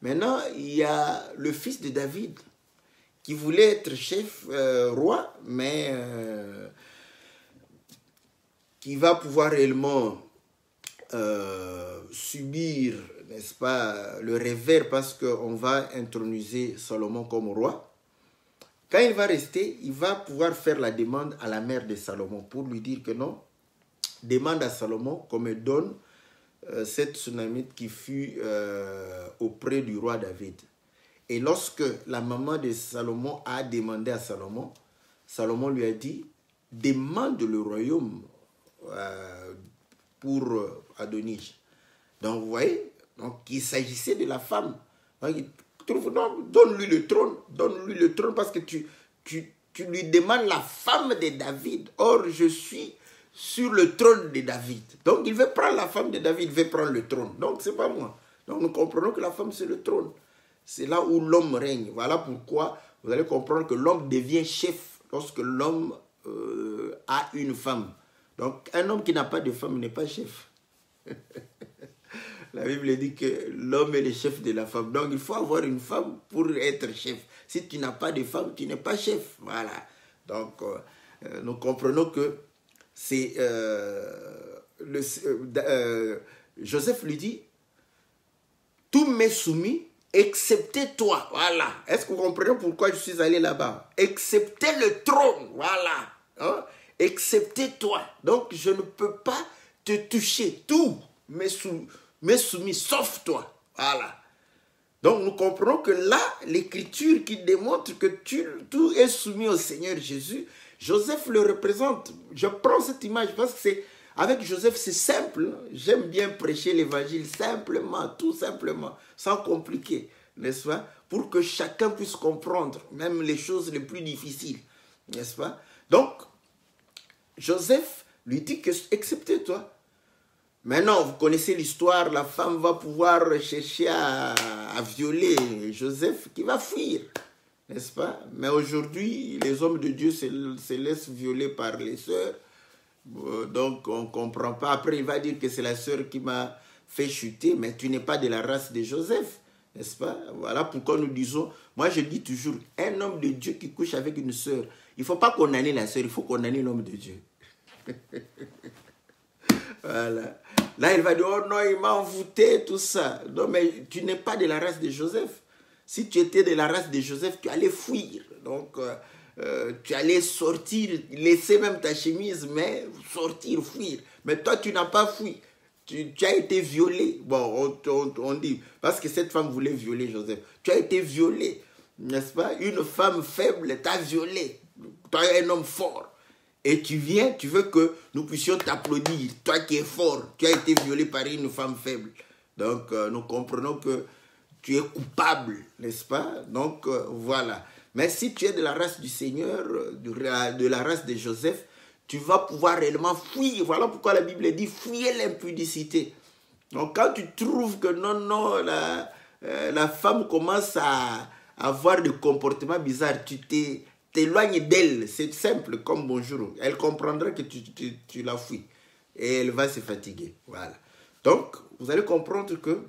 Maintenant, il y a le fils de David qui voulait être chef roi, mais qui va pouvoir réellement subir, n'est-ce pas, le revers parce qu'on va introniser Salomon comme roi. Quand il va rester, il va pouvoir faire la demande à la mère de Salomon pour lui dire que non, demande à Salomon qu'on me donne cette Sunamite qui fut auprès du roi David. Et lorsque la maman de Salomon a demandé à Salomon, Salomon lui a dit, demande le royaume pour Adonis. Donc, vous voyez, donc, il s'agissait de la femme. Donc, il trouve, non, donne-lui le trône parce que tu lui demandes la femme de David. Or, je suis sur le trône de David. Donc, il veut prendre la femme de David, il veut prendre le trône. Donc, c'est pas moi. Donc, nous comprenons que la femme, c'est le trône. C'est là où l'homme règne. Voilà pourquoi vous allez comprendre que l'homme devient chef lorsque l'homme a une femme. Donc, un homme qui n'a pas de femme n'est pas chef. La Bible dit que l'homme est le chef de la femme. Donc, il faut avoir une femme pour être chef. Si tu n'as pas de femme, tu n'es pas chef. Voilà. Donc, nous comprenons que c'est... Joseph lui dit, tout m'est soumis, excepté toi. Voilà. Est-ce que vous comprenez pourquoi je suis allé là-bas? Excepté le trône. Voilà. Hein? Excepté toi. Donc, je ne peux pas te toucher. Tout m'est soumis, sauf toi. Voilà. Donc, nous comprenons que là, l'écriture qui démontre que tout est soumis au Seigneur Jésus, Joseph le représente. Je prends cette image parce que avec Joseph, c'est simple. J'aime bien prêcher l'évangile simplement, tout simplement, sans compliquer, n'est-ce pas? Pour que chacun puisse comprendre, même les choses les plus difficiles, n'est-ce pas? Donc, Joseph lui dit que, excepté toi. Maintenant, vous connaissez l'histoire, la femme va pouvoir chercher à violer Joseph qui va fuir, n'est-ce pas? Mais aujourd'hui, les hommes de Dieu se laissent violer par les sœurs. Donc, on ne comprend pas. Après, il va dire que c'est la sœur qui m'a fait chuter, mais tu n'es pas de la race de Joseph, n'est-ce pas? Voilà pourquoi nous disons, moi je dis toujours, un homme de Dieu qui couche avec une sœur, il ne faut pas condamner la sœur, il faut condamner l'homme de Dieu. Voilà. Là, il va dire, oh non, il m'a envoûté, tout ça. Non, mais tu n'es pas de la race de Joseph. Si tu étais de la race de Joseph, tu allais fuir. Donc, tu allais sortir, laisser même ta chemise, mais sortir, fuir. Mais toi, tu n'as pas fui. Tu as été violé. Bon, on dit, parce que cette femme voulait violer Joseph. Tu as été violé, n'est-ce pas? Une femme faible t'a violé. Toi, un homme fort. Et tu viens, tu veux que nous puissions t'applaudir. Toi qui es fort, tu as été violé par une femme faible. Donc, nous comprenons que tu es coupable, n'est-ce pas? Donc, voilà. Mais si tu es de la race du Seigneur, de la race de Joseph, tu vas pouvoir réellement fuir. Voilà pourquoi la Bible dit, fuyez l'impudicité. Donc, quand tu trouves que non, la femme commence à avoir des comportements bizarres, tu t'éloignes d'elle, c'est simple comme bonjour. Elle comprendra que tu la fuis et elle va se fatiguer. Voilà. Donc, vous allez comprendre que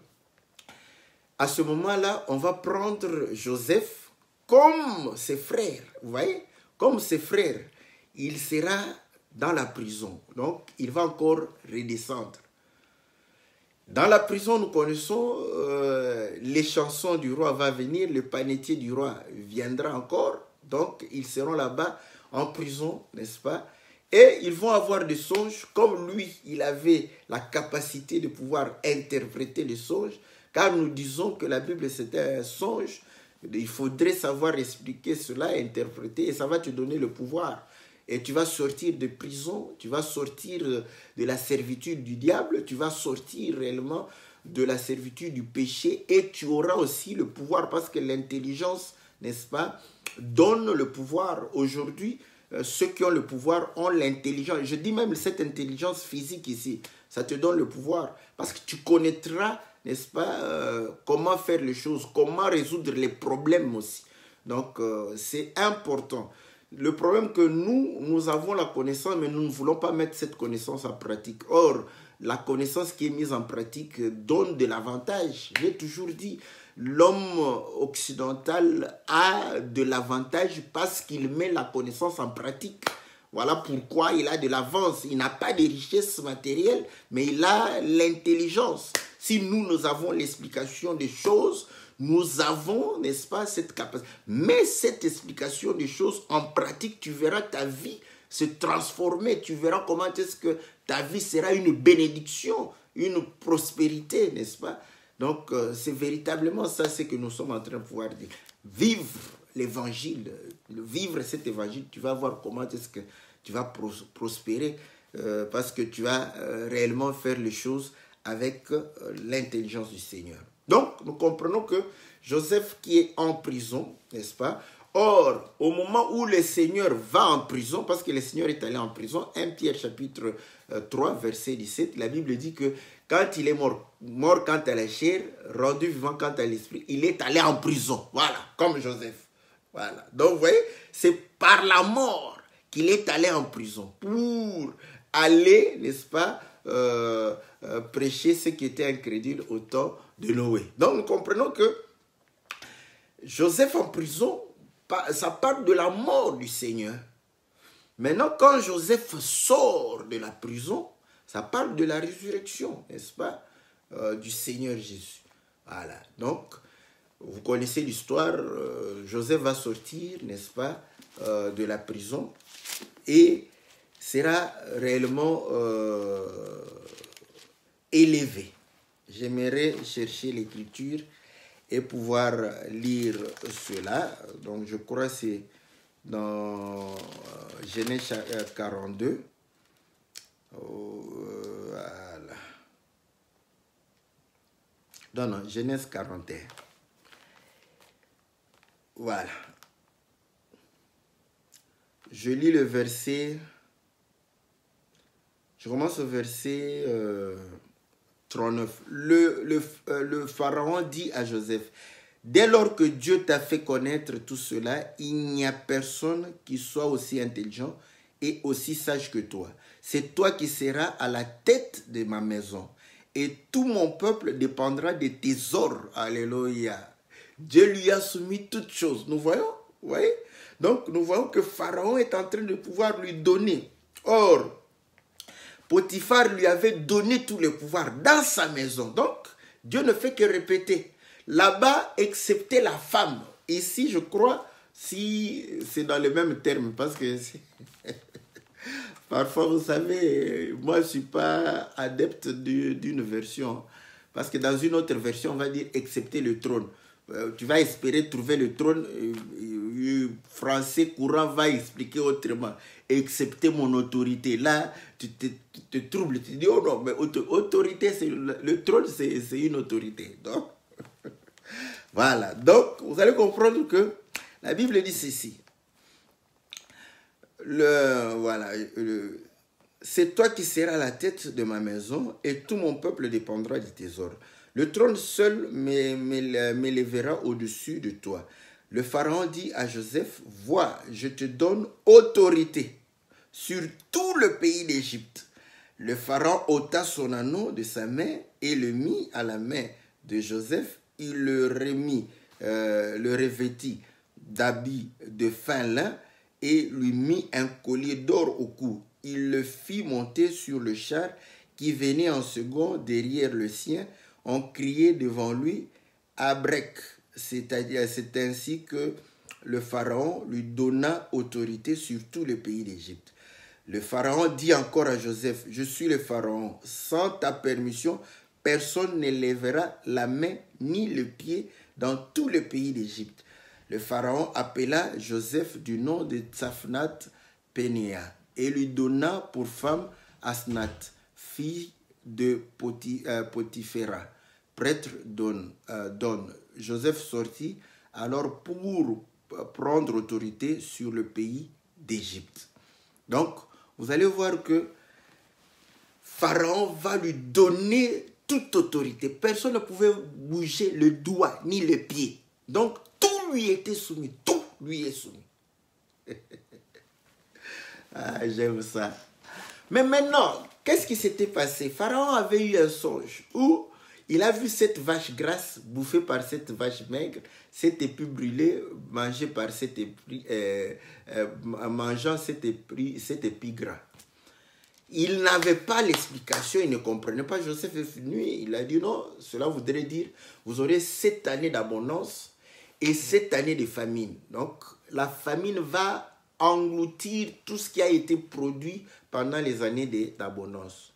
à ce moment-là, on va prendre Joseph comme ses frères. Vous voyez? Comme ses frères. Il sera dans la prison. Donc, il va encore redescendre. Dans la prison, nous connaissons les chansons du roi va venir, le panetier du roi viendra encore. Donc, ils seront là-bas en prison, n'est-ce pas? Et ils vont avoir des songes, comme lui, il avait la capacité de pouvoir interpréter les songes, car nous disons que la Bible, c'était un songe. Il faudrait savoir expliquer cela, interpréter, et ça va te donner le pouvoir. Et tu vas sortir de prison, tu vas sortir de la servitude du diable, tu vas sortir réellement de la servitude du péché, et tu auras aussi le pouvoir, parce que l'intelligence, n'est-ce pas, donne le pouvoir. Aujourd'hui, ceux qui ont le pouvoir ont l'intelligence. Je dis même cette intelligence physique ici, ça te donne le pouvoir, parce que tu connaîtras, n'est-ce pas, comment faire les choses, comment résoudre les problèmes aussi. Donc, c'est important. Le problème que nous avons la connaissance, mais nous ne voulons pas mettre cette connaissance en pratique. Or, la connaissance qui est mise en pratique donne de l'avantage. J'ai toujours dit, l'homme occidental a de l'avantage parce qu'il met la connaissance en pratique. Voilà pourquoi il a de l'avance. Il n'a pas de richesse matérielle, mais il a l'intelligence. Si nous avons l'explication des choses, nous avons, n'est-ce pas, cette capacité. Mais cette explication des choses, en pratique, tu verras ta vie se transformer. Tu verras comment est-ce que ta vie sera une bénédiction, une prospérité, n'est-ce pas? Donc, c'est véritablement ça, ce que nous sommes en train de pouvoir dire. Vivre l'évangile, vivre cet évangile, tu vas voir comment est-ce que tu vas prospérer parce que tu vas réellement faire les choses avec l'intelligence du Seigneur. Donc, nous comprenons que Joseph qui est en prison, n'est-ce pas? Or, au moment où le Seigneur va en prison, parce que le Seigneur est allé en prison, 1 Pierre chapitre 3, verset 17, la Bible dit que quand il est mort quant à la chair, rendu vivant quant à l'esprit, il est allé en prison. Voilà, comme Joseph. Voilà. Donc, vous voyez, c'est par la mort qu'il est allé en prison pour aller, n'est-ce pas, prêcher ce qui était incrédule au temps de Noé. Donc, nous comprenons que Joseph en prison, ça parle de la mort du Seigneur. Maintenant, quand Joseph sort de la prison, ça parle de la résurrection, n'est-ce pas, du Seigneur Jésus. Voilà. Donc, vous connaissez l'histoire, Joseph va sortir, n'est-ce pas, de la prison et sera réellement élevé. J'aimerais chercher l'écriture et pouvoir lire cela. Donc, je crois que c'est dans Genèse 42. Voilà. Non, Genèse 41. Voilà. Je lis le verset. Je commence au verset 39. Le pharaon dit à Joseph, dès lors que Dieu t'a fait connaître tout cela, il n'y a personne qui soit aussi intelligent et aussi sage que toi. C'est toi qui seras à la tête de ma maison. Et tout mon peuple dépendra de tes ordres. Alléluia. Dieu lui a soumis toutes choses. Nous voyons, vous voyez? Donc, nous voyons que Pharaon est en train de pouvoir lui donner. Or, Potiphar lui avait donné tout le pouvoir dans sa maison. Donc, Dieu ne fait que répéter. Là-bas, excepté la femme. Ici, je crois, si c'est dans les mêmes termes, parce que parfois, vous savez, moi, je ne suis pas adepte d'une version. Parce que dans une autre version, on va dire excepté le trône. Tu vas espérer trouver le trône, français courant va expliquer autrement. Excepté mon autorité. Là, tu te troubles, tu dis, oh non, mais autorité, le trône, c'est une autorité. Donc, voilà. Donc, vous allez comprendre que la Bible dit ceci. C'est toi qui seras la tête de ma maison et tout mon peuple dépendra de tes ordres. Le trône seul m'élèvera au-dessus de toi. Le pharaon dit à Joseph, vois, je te donne autorité sur tout le pays d'Égypte. Le pharaon ôta son anneau de sa main et le mit à la main de Joseph il le revêtit d'habits de fin lin et lui mit un collier d'or au cou. Il le fit monter sur le char qui venait en second derrière le sien. On criait devant lui Abrek, c'est-à-dire c'est ainsi que le pharaon lui donna autorité sur tout le pays d'Égypte. Le pharaon dit encore à Joseph, je suis le pharaon, sans ta permission, personne ne lèvera la main ni le pied dans tout le pays d'Égypte. Le pharaon appela Joseph du nom de Tsaphnath Pénéa et lui donna pour femme Asnath, fille de Potiphéra, prêtre d'On. Joseph sortit alors pour prendre autorité sur le pays d'Égypte. Donc, vous allez voir que Pharaon va lui donner toute autorité. Personne ne pouvait bouger le doigt ni le pied. Donc, tout lui était soumis. Tout lui est soumis. Ah, j'aime ça. Mais maintenant, qu'est-ce qui s'était passé? Pharaon avait eu un songe où il a vu cette vache grasse bouffée par cette vache maigre, cet épi brûlé mangé par cet épi, mangeant cet épi gras. Il n'avait pas l'explication, il ne comprenait pas. Joseph est venu et il a dit non, cela voudrait dire vous aurez 7 années d'abondance et 7 années de famine. Donc la famine va engloutir tout ce qui a été produit pendant les années d'abondance.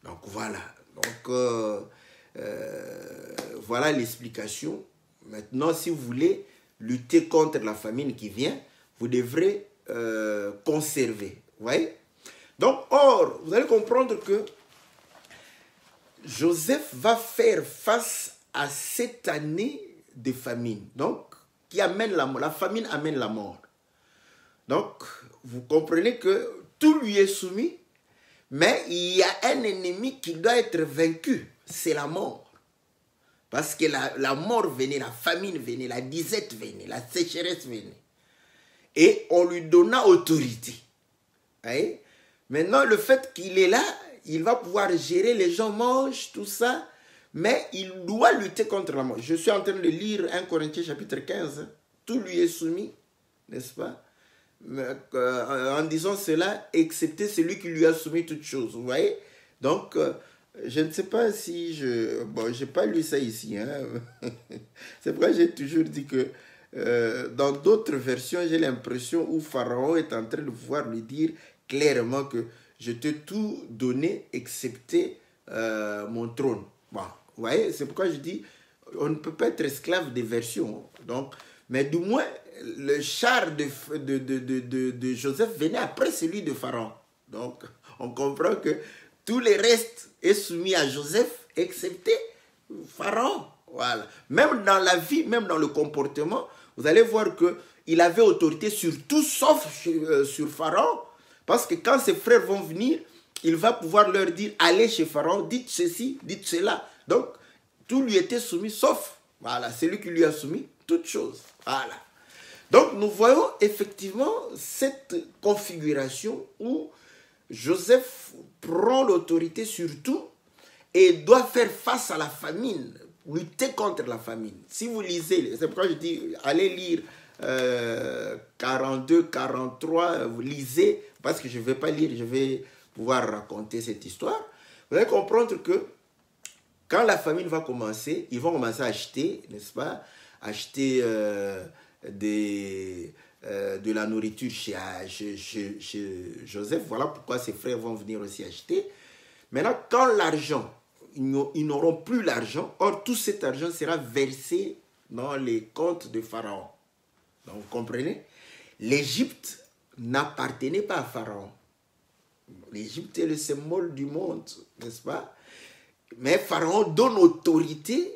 Donc voilà. Donc voilà l'explication. Maintenant, si vous voulez lutter contre la famine qui vient, vous devrez conserver. Vous voyez? Donc, or, vous allez comprendre que Joseph va faire face à cette année de famine. Donc, qui amène la mort. La famine amène la mort. Donc, vous comprenez que tout lui est soumis, mais il y a un ennemi qui doit être vaincu. C'est la mort. Parce que la mort venait, la famine venait, la disette venait, la sécheresse venait. Et on lui donna autorité. Vous voyez? Maintenant, le fait qu'il est là, il va pouvoir gérer, les gens mangent, tout ça, mais il doit lutter contre la mort. Je suis en train de lire 1 Corinthiens chapitre 15. Tout lui est soumis, n'est-ce pas? En disant cela, excepté celui qui lui a soumis toutes choses. Vous voyez? Donc, je ne sais pas si je... Bon, je n'ai pas lu ça ici. Hein? C'est pourquoi j'ai toujours dit que dans d'autres versions, j'ai l'impression où Pharaon est en train de pouvoir lui dire clairement que je t'ai tout donné excepté mon trône. Bon, vous voyez, c'est pourquoi je dis on ne peut pas être esclave des versions. Donc, mais du moins, le char de Joseph venait après celui de Pharaon. Donc, on comprend que tout le reste est soumis à Joseph, excepté Pharaon. Voilà. Même dans la vie, même dans le comportement, vous allez voir qu'il avait autorité sur tout sauf sur Pharaon. Parce que quand ses frères vont venir, il va pouvoir leur dire, allez chez Pharaon, dites ceci, dites cela. Donc, tout lui était soumis, sauf, voilà, c'est lui qui lui a soumis toutes choses. Voilà. Donc, nous voyons effectivement cette configuration où Joseph prend l'autorité sur tout et doit faire face à la famine, lutter contre la famine. Si vous lisez, c'est pourquoi je dis, allez lire 42, 43, vous lisez, parce que je ne vais pas lire, je vais pouvoir raconter cette histoire. Vous allez comprendre que quand la famine va commencer, ils vont commencer à acheter, n'est-ce pas, acheter de la nourriture chez Joseph. Voilà pourquoi ses frères vont venir aussi acheter. Maintenant, quand l'argent, ils n'auront plus l'argent, or tout cet argent sera versé dans les comptes de Pharaon. Donc, vous comprenez? L'Égypte n'appartenait pas à Pharaon. L'Égypte est le symbole du monde, n'est-ce pas? Mais Pharaon donne autorité.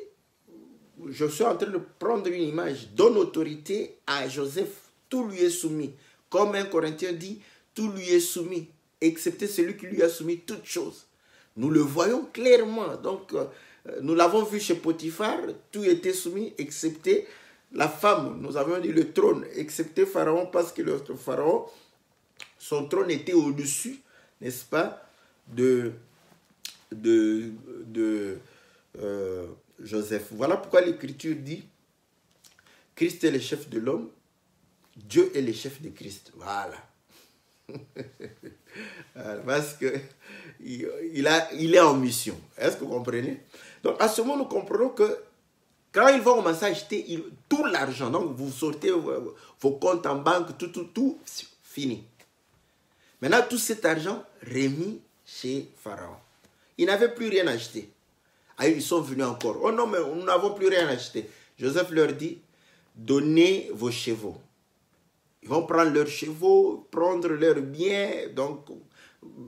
Je suis en train de prendre une image. Donne autorité à Joseph. Tout lui est soumis. Comme 1 Corinthien dit, tout lui est soumis, excepté celui qui lui a soumis toutes choses. Nous le voyons clairement. Donc, nous l'avons vu chez Potiphar. Tout était soumis, excepté la femme. Nous avons dit le trône, excepté Pharaon, parce que le Pharaon, son trône était au-dessus, n'est-ce pas, Joseph. Voilà pourquoi l'Écriture dit, Christ est le chef de l'homme, Dieu est le chef de Christ. Voilà. Parce que il est en mission. Est-ce que vous comprenez? Donc, à ce moment, nous comprenons que quand ils vont commencer à acheter tout l'argent, donc vous sortez vos comptes en banque, tout, fini. Maintenant, tout cet argent remis chez Pharaon. Ils n'avaient plus rien acheté. Ah, ils sont venus encore. Oh non, mais nous n'avons plus rien acheté. Joseph leur dit, donnez vos chevaux. Ils vont prendre leurs chevaux, prendre leurs biens, donc,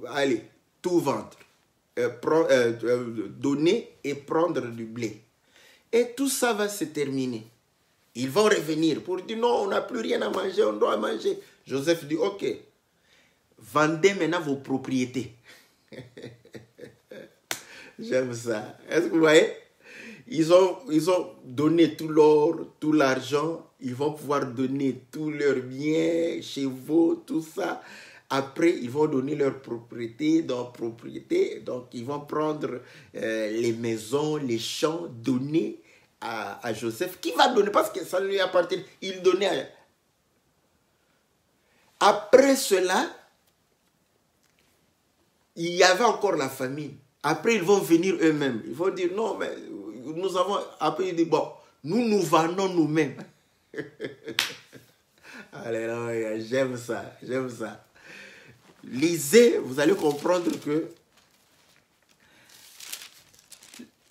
allez, tout vendre. Donner et prendre du blé. Et tout ça va se terminer. Ils vont revenir pour dire non, on n'a plus rien à manger, on doit manger. Joseph dit, ok, vendez maintenant vos propriétés. J'aime ça. Est-ce que vous voyez? Ils ont donné tout l'or, tout l'argent. Ils vont pouvoir donner tous leurs biens, chevaux, tout ça. Après, ils vont donner leurs propriétés. Donc, ils vont prendre les maisons, les champs, donner à Joseph. Qui va donner? Parce que ça lui appartient. Il donnait à... Après cela, il y avait encore la famine. Après, ils vont venir eux-mêmes. Ils vont dire, non, mais nous avons... Après, ils disent, bon, nous vendons nous-mêmes. Alléluia, j'aime ça, j'aime ça. Lisez, vous allez comprendre que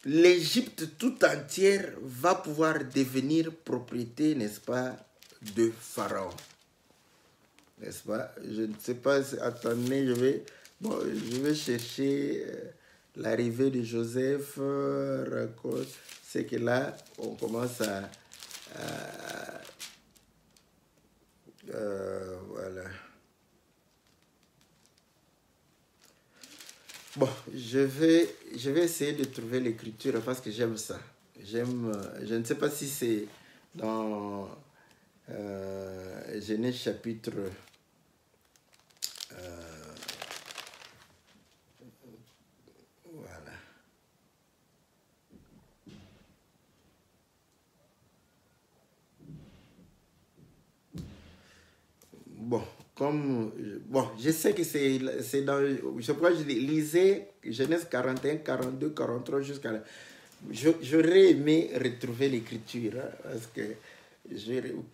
l'Égypte tout entière va pouvoir devenir propriété, n'est-ce pas, de Pharaon. N'est-ce pas? Je ne sais pas, attendez, je vais chercher l'arrivée de Joseph, c'est que là, on commence à voilà. Bon, je vais essayer de trouver l'écriture parce que j'aime ça. Je ne sais pas si c'est dans Genèse chapitre voilà. Bon, je sais que c'est dans, je crois que je lisais Genèse 41, 42, 43 jusqu'à là. J'aurais aimé retrouver l'écriture, hein, parce que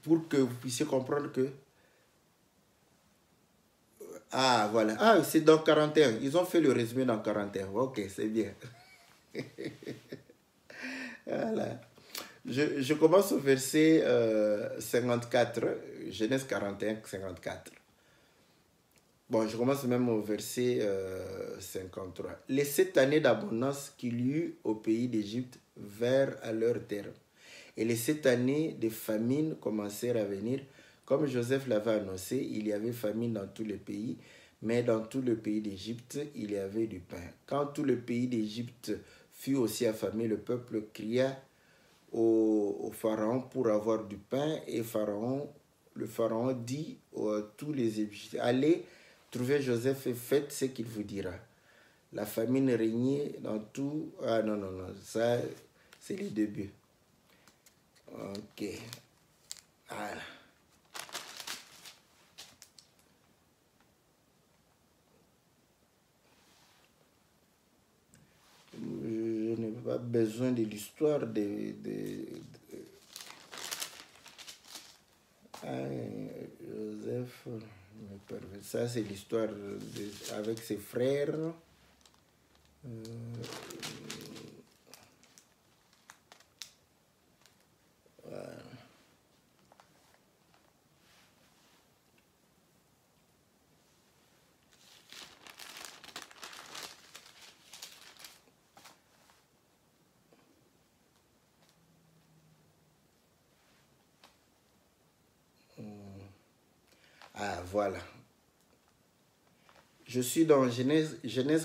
pour que vous puissiez comprendre que ah voilà, ah c'est dans 41, ils ont fait le résumé dans 41, ok, c'est bien. Voilà. Je commence au verset 54, Genèse 41, 54. Bon, je commence même au verset 53. Les 7 années d'abondance qu'il y eut au pays d'Égypte vinrent à leur terme. Et les 7 années de famine commencèrent à venir. Comme Joseph l'avait annoncé, il y avait famine dans tout le pays, mais dans tout le pays d'Égypte, il y avait du pain. Quand tout le pays d'Égypte fut aussi affamé, le peuple cria au Pharaon pour avoir du pain. Et le Pharaon dit à tous les Égyptiens, allez, trouvez Joseph et faites ce qu'il vous dira. La famine régnait dans tout... Ah non, ça c'est les débuts. Ok. Voilà. Je n'ai pas besoin de l'histoire Joseph, ça c'est l'histoire avec ses frères. Voilà. Ah, voilà. Je suis dans Genèse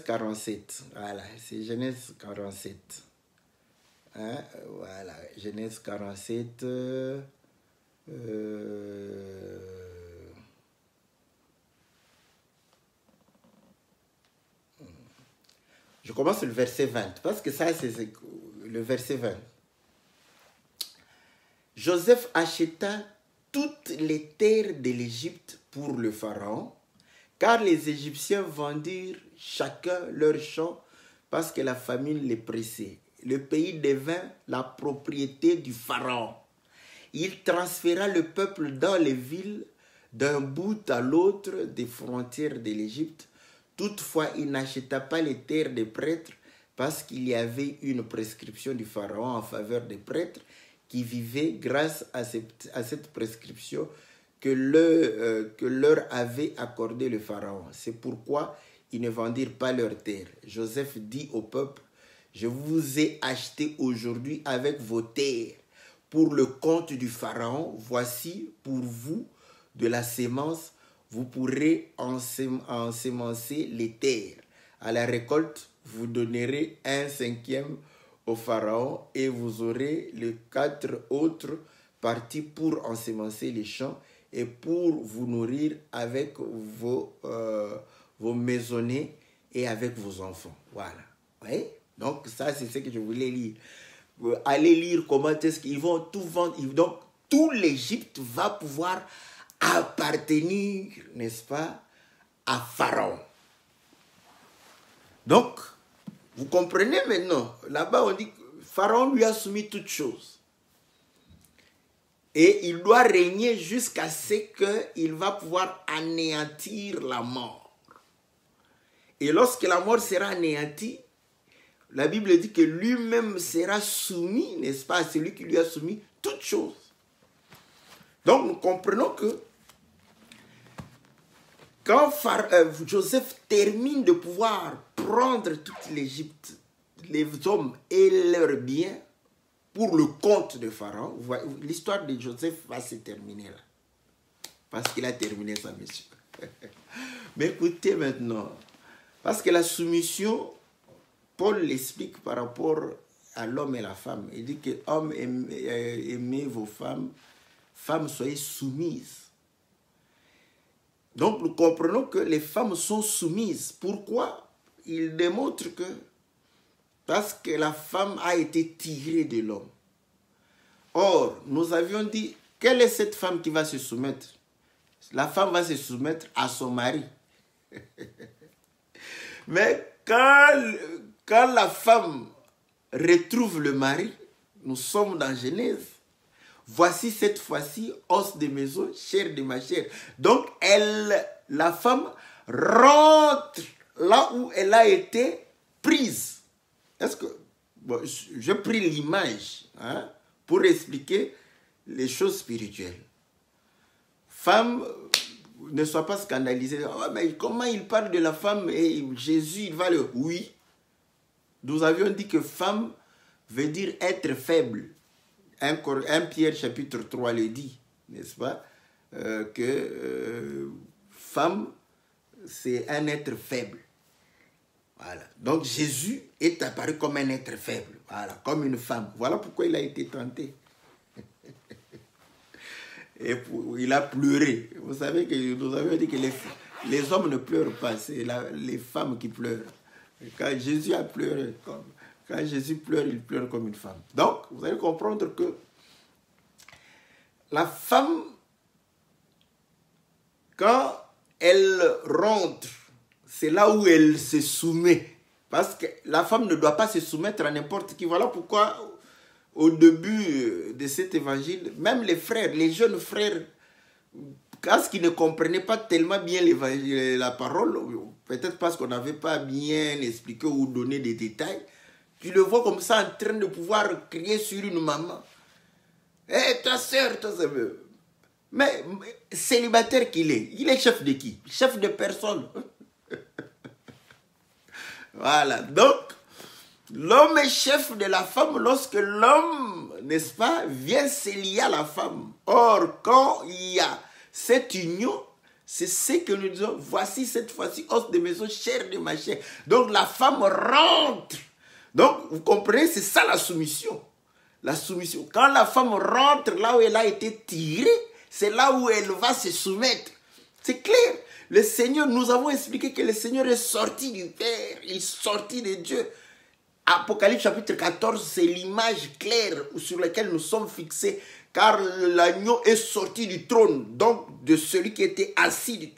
47. Voilà, c'est Genèse 47. Hein? Voilà, Genèse 47. Je commence le verset 20. Parce que ça, c'est le verset 20. Joseph acheta toutes les terres de l'Égypte pour le Pharaon, car les Égyptiens vendirent chacun leur champ parce que la famine les pressait. Le pays devint la propriété du Pharaon. Il transféra le peuple dans les villes d'un bout à l'autre des frontières de l'Égypte. Toutefois, il n'acheta pas les terres des prêtres parce qu'il y avait une prescription du Pharaon en faveur des prêtres qui vivaient grâce à cette prescription que leur avait accordé le Pharaon. C'est pourquoi ils ne vendirent pas leurs terres. Joseph dit au peuple, « Je vous ai acheté aujourd'hui avec vos terres pour le compte du Pharaon. Voici pour vous de la sémence. Vous pourrez ensemencer les terres. À la récolte, vous donnerez 1/5 au Pharaon et vous aurez les 4 autres parties pour ensemencer les champs et pour vous nourrir avec vos maisonnées et avec vos enfants. » Voilà. Oui? Donc ça, c'est ce que je voulais lire. Allez lire comment est-ce qu'ils vont tout vendre. Donc, tout l'Égypte va pouvoir appartenir, n'est-ce pas, à Pharaon. Donc, vous comprenez maintenant, là-bas on dit que Pharaon lui a soumis toutes choses. Et il doit régner jusqu'à ce qu'il va pouvoir anéantir la mort. Et lorsque la mort sera anéantie, la Bible dit que lui-même sera soumis, n'est-ce pas, à celui qui lui a soumis toutes choses. Donc nous comprenons que quand Joseph termine de pouvoir prendre toute l'Égypte, les hommes et leurs biens, pour le compte de Pharaon, l'histoire de Joseph va se terminer là. Parce qu'il a terminé sa mission. Mais écoutez maintenant, parce que la soumission, Paul l'explique par rapport à l'homme et la femme. Il dit que hommes, aimez vos femmes, femmes, soyez soumises. Donc nous comprenons que les femmes sont soumises. Pourquoi? Il démontre que parce que la femme a été tirée de l'homme. Or, nous avions dit, quelle est cette femme qui va se soumettre? La femme va se soumettre à son mari. Mais quand la femme retrouve le mari, nous sommes dans Genèse. Voici cette fois-ci, os de mes os, chair de ma chair. Donc, la femme rentre là où elle a été prise. Est-ce que... Bon, je pris l'image pour expliquer les choses spirituelles. Femme, ne sois pas scandalisée. Oh, mais comment il parle de la femme et Jésus, il va le... Oui. Nous avions dit que femme veut dire être faible. 1 Pierre chapitre 3 le dit, n'est-ce pas, que femme, c'est un être faible. Voilà. Donc Jésus est apparu comme un être faible, voilà, comme une femme. Voilà pourquoi il a été tenté. Et il a pleuré. Vous savez que nous avions dit que les hommes ne pleurent pas, c'est les femmes qui pleurent. Et quand Jésus a pleuré, quand Jésus pleure, il pleure comme une femme. Donc, vous allez comprendre que la femme, quand elle rentre, c'est là où elle se soumet. Parce que la femme ne doit pas se soumettre à n'importe qui. Voilà pourquoi, au début de cet évangile, même les frères, les jeunes frères, parce qu'ils ne comprenaient pas tellement bien la parole, peut-être parce qu'on n'avait pas bien expliqué ou donné des détails, tu le vois comme ça en train de pouvoir crier sur une maman. « Hé, ta soeur, ta soeur. » Mais célibataire qu'il est, il est chef de qui? Chef de personne. Voilà. Donc, l'homme est chef de la femme lorsque l'homme, n'est-ce pas, vient se lier à la femme. Or, quand il y a cette union, c'est ce que nous disons, voici cette fois-ci, os de mes os, chair de ma chair. Donc, la femme rentre. Donc, vous comprenez, c'est ça la soumission. La soumission. Quand la femme rentre là où elle a été tirée, c'est là où elle va se soumettre. C'est clair. Le Seigneur, nous avons expliqué que le Seigneur est sorti du Père, il est sorti de Dieu. Apocalypse chapitre 14, c'est l'image claire sur laquelle nous sommes fixés, car l'agneau est sorti du trône, donc de celui qui était assis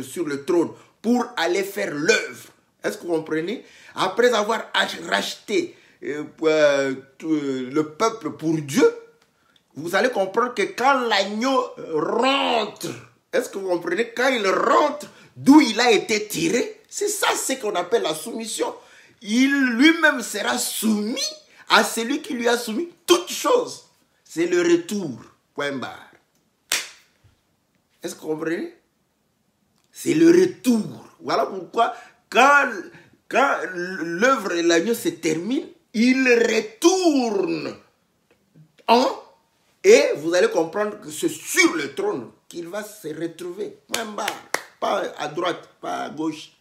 sur le trône, pour aller faire l'œuvre. Est-ce que vous comprenez? Après avoir racheté le peuple pour Dieu, vous allez comprendre que quand l'agneau rentre, est-ce que vous comprenez? Quand il rentre d'où il a été tiré, c'est ça ce qu'on appelle la soumission. Il lui-même sera soumis à celui qui lui a soumis toutes choses. C'est le retour. Point barre. Est-ce que vous comprenez? C'est le retour. Voilà pourquoi quand l'œuvre de l'agneau se termine, il retourne et vous allez comprendre que c'est sur le trône qu'il va se retrouver. Point barre. Pas à droite, pas à gauche.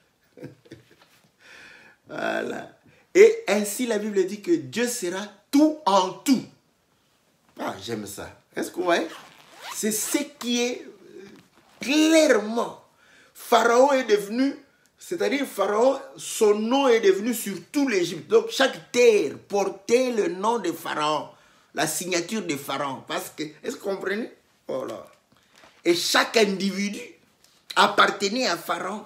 Voilà. Et ainsi la Bible dit que Dieu sera tout en tout. Ah, j'aime ça. Est-ce que vous voyez? C'est ce qui est clairement. Pharaon est devenu, c'est-à-dire Pharaon, son nom est devenu sur tout l'Égypte. Donc chaque terre portait le nom de Pharaon, la signature de Pharaon. Parce que, est-ce que vous comprenez? Oh là. Et chaque individu appartenait à Pharaon.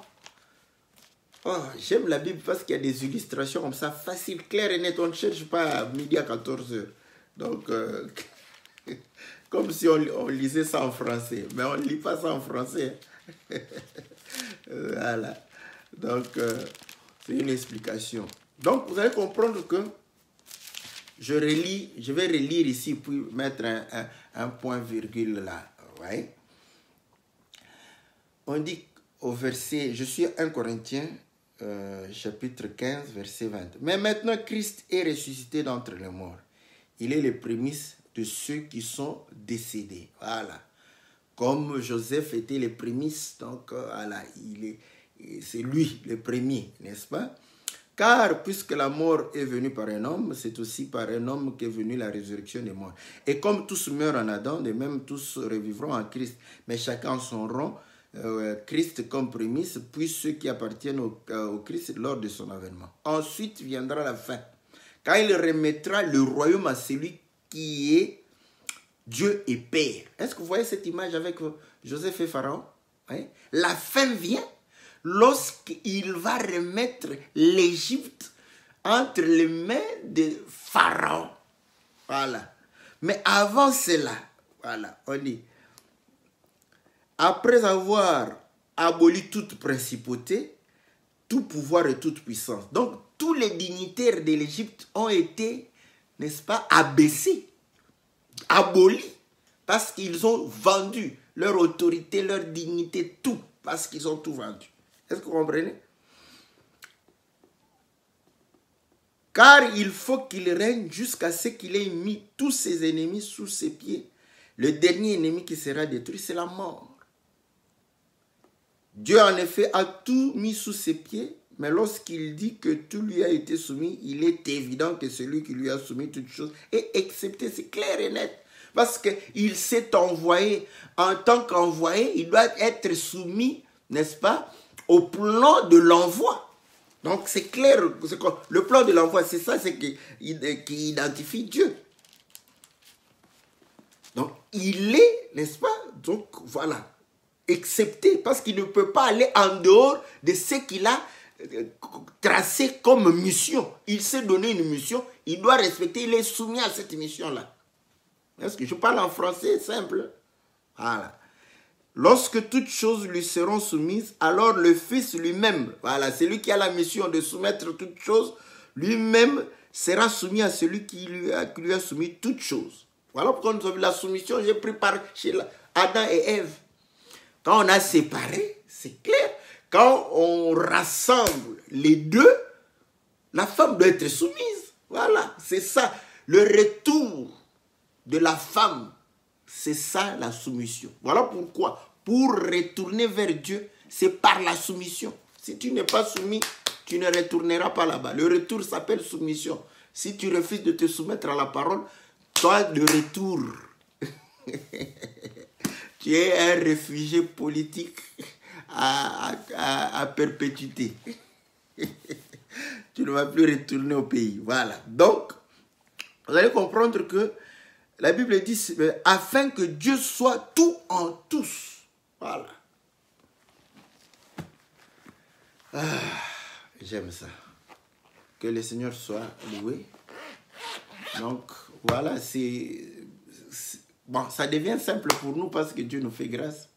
Oh, j'aime la Bible parce qu'il y a des illustrations comme ça, faciles, claires et nettes. On ne cherche pas à midi à 14h. Donc, comme si on lisait ça en français. Mais on ne lit pas ça en français. Voilà. Donc, c'est une explication. Donc, vous allez comprendre que je vais relire ici, puis mettre un point virgule là. Ouais. On dit au verset, je suis 1 Corinthiens, chapitre 15, verset 20. Mais maintenant, Christ est ressuscité d'entre les morts. Il est les prémices de ceux qui sont décédés. Voilà. Comme Joseph était les prémices, donc voilà, c'est lui le premier, n'est-ce pas? Car puisque la mort est venue par un homme, c'est aussi par un homme qu'est venue la résurrection des morts. Et comme tous meurent en Adam, de même tous revivront en Christ. Mais chacun en son rang, Christ comme prémisse, puis ceux qui appartiennent au Christ lors de son avènement. Ensuite viendra la fin, quand il remettra le royaume à celui qui est Dieu et Père. Est-ce que vous voyez cette image avec Joseph et Pharaon? Oui. La fin vient lorsqu'il va remettre l'Égypte entre les mains de Pharaon. Voilà. Mais avant cela, voilà, on dit, après avoir aboli toute principauté, tout pouvoir et toute puissance. Donc, tous les dignitaires de l'Égypte ont été, n'est-ce pas, abaissés, abolis, parce qu'ils ont vendu leur autorité, leur dignité, tout, parce qu'ils ont tout vendu. Est-ce que vous comprenez? Car il faut qu'il règne jusqu'à ce qu'il ait mis tous ses ennemis sous ses pieds. Le dernier ennemi qui sera détruit, c'est la mort. Dieu, en effet, a tout mis sous ses pieds, mais lorsqu'il dit que tout lui a été soumis, il est évident que celui qui lui a soumis toutes choses est excepté. C'est clair et net. Parce qu'il s'est envoyé. En tant qu'envoyé, il doit être soumis, n'est-ce pas, au plan de l'envoi. Donc c'est clair. Le plan de l'envoi, c'est ça, c'est qui identifie Dieu. Donc il est, n'est-ce pas, donc voilà, excepté, parce qu'il ne peut pas aller en dehors de ce qu'il a tracé comme mission. Il s'est donné une mission, il doit respecter, il est soumis à cette mission-là. Est-ce que je parle en français simple? Voilà. Lorsque toutes choses lui seront soumises, alors le Fils lui-même, voilà, celui qui a la mission de soumettre toutes choses, lui-même sera soumis à celui qui lui a soumis toutes choses. Voilà pourquoi nous avons la soumission, j'ai pris par chez Adam et Ève. Quand on a séparé, c'est clair. Quand on rassemble les deux, la femme doit être soumise. Voilà, c'est ça. Le retour de la femme, c'est ça la soumission. Voilà pourquoi, pour retourner vers Dieu, c'est par la soumission. Si tu n'es pas soumis, tu ne retourneras pas là-bas. Le retour s'appelle soumission. Si tu refuses de te soumettre à la parole, toi, de retour, tu es un réfugié politique à perpétuité. tu ne vas plus retourner au pays. Voilà. Donc, vous allez comprendre que la Bible dit, afin que Dieu soit tout en tous. Voilà. Ah, j'aime ça. Que le Seigneur soit loué. Donc, voilà, bon, ça devient simple pour nous parce que Dieu nous fait grâce.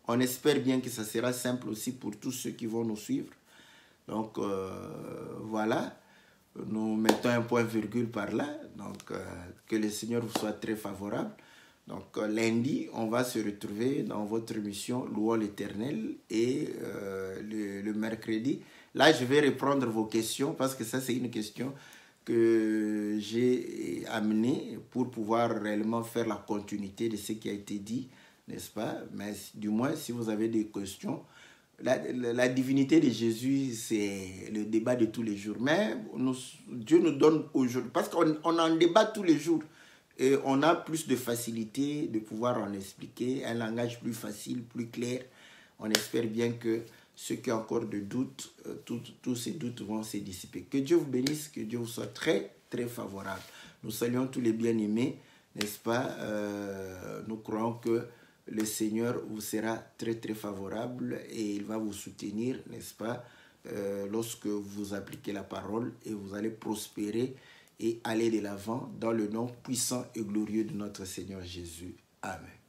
On espère bien que ça sera simple aussi pour tous ceux qui vont nous suivre. Donc, voilà. Nous mettons un point-virgule par là. Donc, que le Seigneur vous soit très favorable. Donc, lundi, on va se retrouver dans votre émission Louons l'Éternel. Et le mercredi, là, je vais reprendre vos questions parce que ça, c'est une question que j'ai amenée pour pouvoir réellement faire la continuité de ce qui a été dit, n'est-ce pas? Mais du moins, si vous avez des questions, la divinité de Jésus, c'est le débat de tous les jours. Mais Dieu nous donne aujourd'hui, parce qu'on en débat tous les jours, et on a plus de facilité de pouvoir en expliquer, un langage plus facile, plus clair. On espère bien que ceux qui ont encore de doutes, tous ces doutes vont se dissiper. Que Dieu vous bénisse, que Dieu vous soit très, très favorable. Nous saluons tous les bien-aimés, n'est-ce pas? Nous croyons que le Seigneur vous sera très, très favorable et il va vous soutenir, n'est-ce pas? Lorsque vous appliquez la parole et vous allez prospérer et aller de l'avant dans le nom puissant et glorieux de notre Seigneur Jésus. Amen.